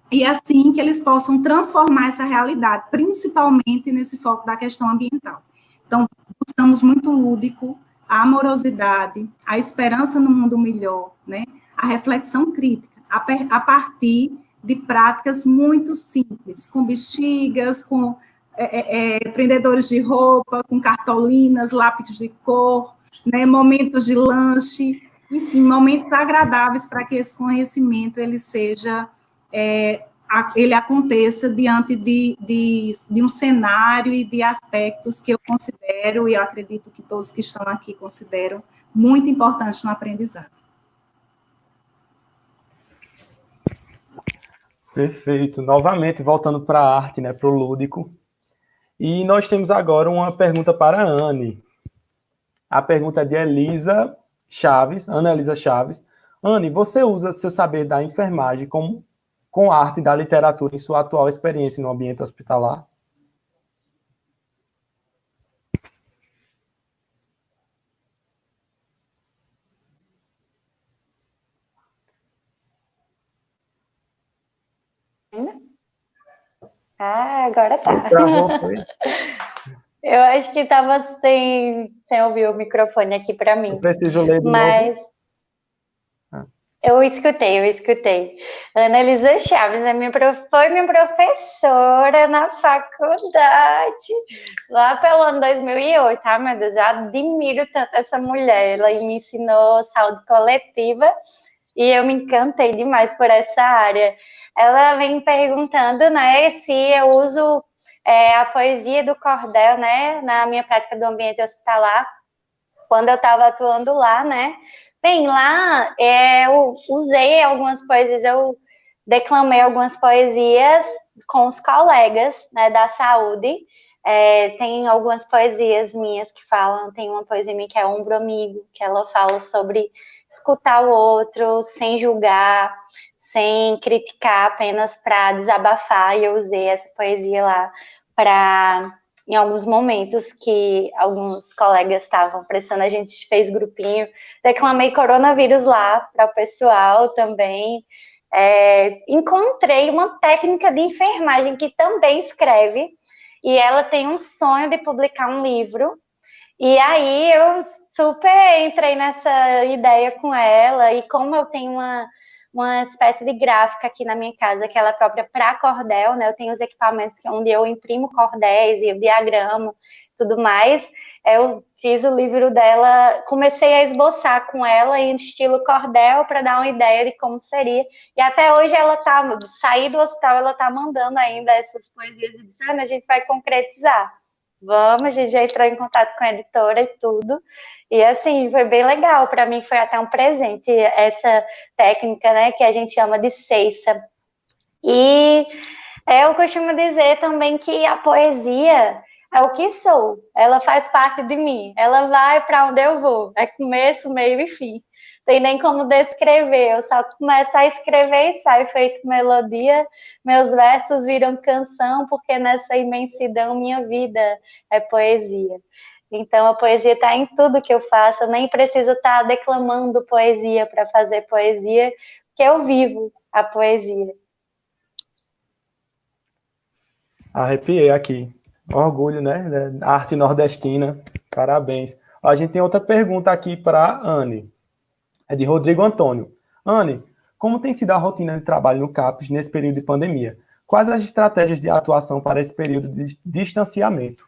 E assim que eles possam transformar essa realidade, principalmente nesse foco da questão ambiental. Então, buscamos muito lúdico, a amorosidade, a esperança no mundo melhor, né? A reflexão crítica, a partir de práticas muito simples, com bexigas, com prendedores de roupa, com cartolinas, lápis de cor, né, momentos de lanche, enfim, momentos agradáveis para que esse conhecimento ele seja, ele aconteça diante de um cenário e de aspectos que eu considero, e eu acredito que todos que estão aqui consideram, muito importantes no aprendizado. Perfeito. Novamente, voltando para a arte, né, para o lúdico. E nós temos agora uma pergunta para a Anne. A pergunta é de Elisa Chaves, Ana Elisa Chaves. Anne, você usa seu saber da enfermagem com a arte da literatura em sua atual experiência no ambiente hospitalar? Agora tá. Eu acho que estava sem ouvir o microfone aqui para mim. Eu preciso ler de novo. Eu escutei. Ana Elisa Chaves foi minha professora na faculdade, lá pelo ano 2008, meu Deus, eu admiro tanto essa mulher, ela me ensinou saúde coletiva e eu me encantei demais por essa área. Ela vem perguntando, né, se eu uso a poesia do cordel, né, na minha prática do ambiente hospitalar, quando eu estava atuando lá, né. Bem, lá eu usei algumas poesias, eu declamei algumas poesias com os colegas, né, da saúde. Tem algumas poesias minhas que falam, tem uma poesia minha que é Ombro Amigo, que ela fala sobre escutar o outro sem julgar, sem criticar, apenas para desabafar, e eu usei essa poesia lá para, em alguns momentos que alguns colegas estavam prestando, a gente fez grupinho, declamei coronavírus lá para o pessoal também. Encontrei uma técnica de enfermagem que também escreve, e ela tem um sonho de publicar um livro, e aí eu super entrei nessa ideia com ela, e como eu tenho uma espécie de gráfica aqui na minha casa, que ela é própria para cordel, né? Eu tenho os equipamentos onde eu imprimo cordéis e eu diagramo, tudo mais. Eu fiz o livro dela, comecei a esboçar com ela em estilo cordel para dar uma ideia de como seria. E até hoje ela tá, saí do hospital, ela tá mandando ainda essas poesias e disse, a gente vai concretizar. Vamos, a gente já entrou em contato com a editora e tudo. E assim, foi bem legal. Para mim foi até um presente essa técnica, né, que a gente chama de ceiça. E eu costumo dizer também que a poesia é o que sou, ela faz parte de mim, ela vai para onde eu vou, é começo, meio e fim. Tem nem como descrever, eu só começo a escrever e sai feito melodia, meus versos viram canção, porque nessa imensidão minha vida é poesia. Então a poesia está em tudo que eu faço, eu nem preciso estar declamando poesia para fazer poesia, porque eu vivo a poesia. Arrepiei aqui. Orgulho, né? A arte nordestina. Parabéns. A gente tem outra pergunta aqui para Anne. É de Rodrigo Antônio. Anne, como tem sido a rotina de trabalho no CAPES nesse período de pandemia? Quais as estratégias de atuação para esse período de distanciamento?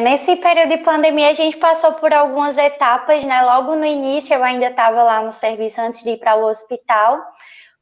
Nesse período de pandemia, a gente passou por algumas etapas, né? Logo no início, eu ainda estava lá no serviço antes de ir para o hospital.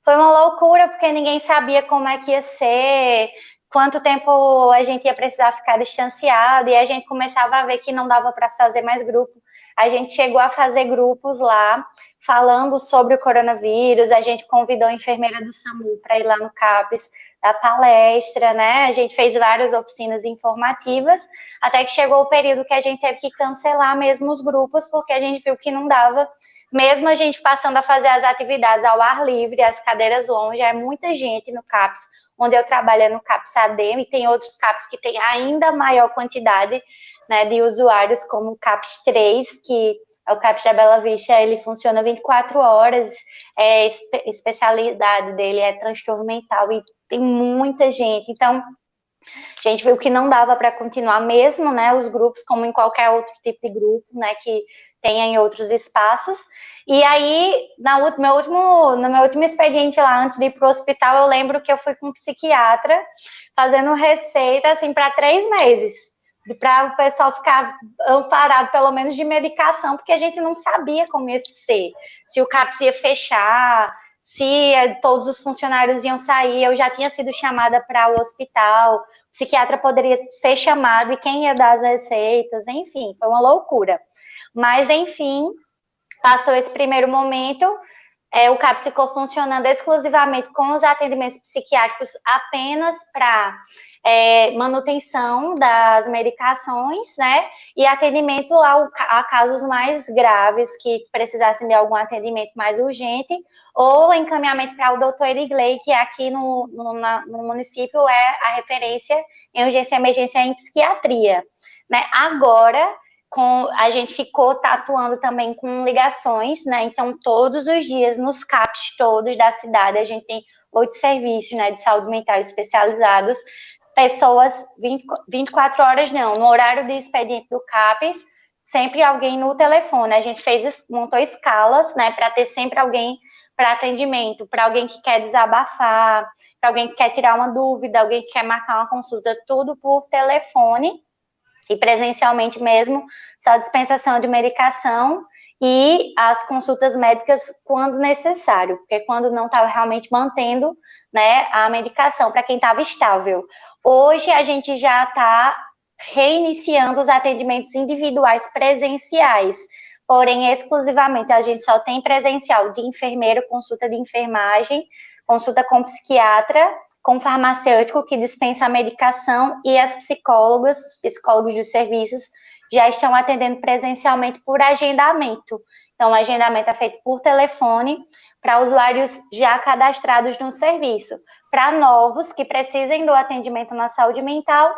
Foi uma loucura, porque ninguém sabia como é que ia ser, quanto tempo a gente ia precisar ficar distanciado, e a gente começava a ver que não dava para fazer mais grupo. A gente chegou a fazer grupos lá, falando sobre o coronavírus, a gente convidou a enfermeira do SAMU para ir lá no CAPES, dar palestra, né? A gente fez várias oficinas informativas, até que chegou o período que a gente teve que cancelar mesmo os grupos, porque a gente viu que não dava, mesmo a gente passando a fazer as atividades ao ar livre, as cadeiras longe, é muita gente no CAPES, onde eu trabalho é no CAPES ADEM, e tem outros CAPES que tem ainda maior quantidade, né, de usuários, como o CAPES 3, que é o CAPES da Bela Vista, ele funciona 24 horas, a especialidade dele é transtorno mental, e tem muita gente, então a gente viu que não dava para continuar mesmo, né, os grupos, como em qualquer outro tipo de grupo, né, que tenha em outros espaços. E aí, no meu último expediente lá, antes de ir para o hospital, eu lembro que eu fui com um psiquiatra fazendo receita, assim, para 3 meses, para o pessoal ficar amparado, pelo menos de medicação, porque a gente não sabia como ia ser, se o CAPS ia fechar, se todos os funcionários iam sair, eu já tinha sido chamada para o hospital, o psiquiatra poderia ser chamado, e quem ia dar as receitas, enfim, foi uma loucura. Mas, enfim, passou esse primeiro momento, o CAPS ficou funcionando exclusivamente com os atendimentos psiquiátricos apenas para manutenção das medicações, né, e atendimento a casos mais graves que precisassem de algum atendimento mais urgente, ou encaminhamento para o doutor Erigley, que aqui no município é a referência em urgência e emergência em psiquiatria, né. Agora, a gente ficou atuando também com ligações, né, então todos os dias nos CAPs todos da cidade, a gente tem 8 serviços, né, de saúde mental especializados, pessoas 24 horas não, no horário de expediente do CAPES, sempre alguém no telefone, a gente montou escalas, né, para ter sempre alguém para atendimento, para alguém que quer desabafar, para alguém que quer tirar uma dúvida, alguém que quer marcar uma consulta, tudo por telefone, e presencialmente mesmo, só dispensação de medicação e as consultas médicas quando necessário, porque quando não estava realmente mantendo, né, a medicação para quem estava estável. Hoje a gente já está reiniciando os atendimentos individuais presenciais, porém exclusivamente a gente só tem presencial de enfermeiro, consulta de enfermagem, consulta com psiquiatra, com farmacêutico que dispensa a medicação, e as psicólogos dos serviços já estão atendendo presencialmente por agendamento. Então, o agendamento é feito por telefone para usuários já cadastrados no serviço. Para novos que precisem do atendimento na saúde mental,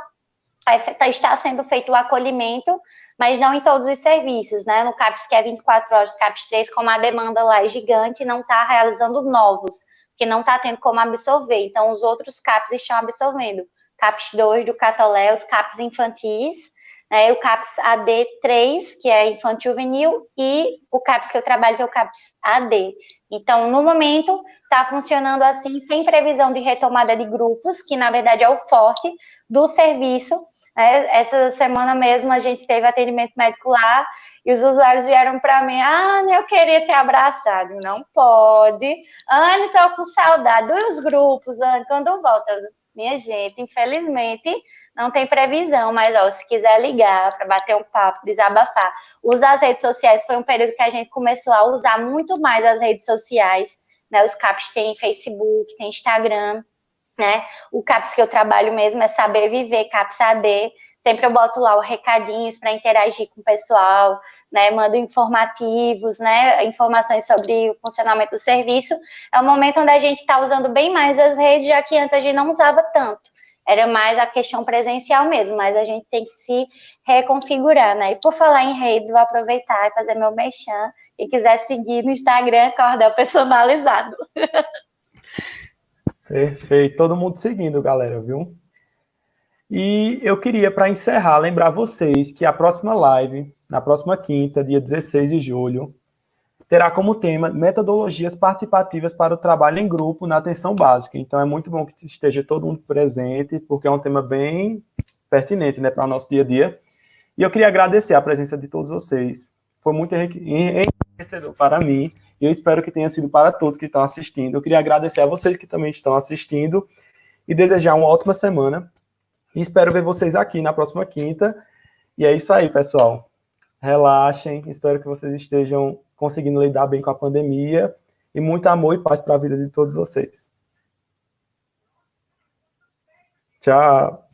está sendo feito o acolhimento, mas não em todos os serviços, né? No CAPS, que é 24 horas, CAPS 3, como a demanda lá é gigante, não está realizando novos, que não está tendo como absorver. Então, os outros CAPs estão absorvendo. CAPS 2 do Catolé, os CAPs infantis, né, o CAPS AD3, que é infantil juvenil, e o CAPS que eu trabalho, que é o CAPS AD. Então, no momento, está funcionando assim, sem previsão de retomada de grupos, que na verdade é o forte do serviço. Né? Essa semana mesmo a gente teve atendimento médico lá, e os usuários vieram para mim, eu queria ter abraçado. Não pode. Anne, estou com saudade dos grupos, Anne, quando volta. Minha gente, infelizmente, não tem previsão, mas ó, se quiser ligar para bater um papo, desabafar, usar as redes sociais, foi um período que a gente começou a usar muito mais as redes sociais, né? Os CAPs têm Facebook, tem Instagram, né? O CAPS que eu trabalho mesmo é Saber Viver, CAPS AD. Sempre eu boto lá os recadinhos para interagir com o pessoal, né? Mando informativos, né? Informações sobre o funcionamento do serviço. É um momento onde a gente está usando bem mais as redes, já que antes a gente não usava tanto. Era mais a questão presencial mesmo, mas a gente tem que se reconfigurar, né? E por falar em redes, vou aproveitar e fazer meu merchan. Quem quiser seguir no Instagram, Cordel Personalizado. Perfeito, todo mundo seguindo, galera, viu? E eu queria, para encerrar, lembrar vocês que a próxima live, na próxima quinta, dia 16 de julho, terá como tema metodologias participativas para o trabalho em grupo na atenção básica. Então, é muito bom que esteja todo mundo presente, porque é um tema bem pertinente, né, para o nosso dia a dia. E eu queria agradecer a presença de todos vocês. Foi muito enriquecedor para mim, e eu espero que tenha sido para todos que estão assistindo. Eu queria agradecer a vocês que também estão assistindo e desejar uma ótima semana. E espero ver vocês aqui na próxima quinta. E é isso aí, pessoal. Relaxem. Espero que vocês estejam conseguindo lidar bem com a pandemia. E muito amor e paz para a vida de todos vocês. Tchau.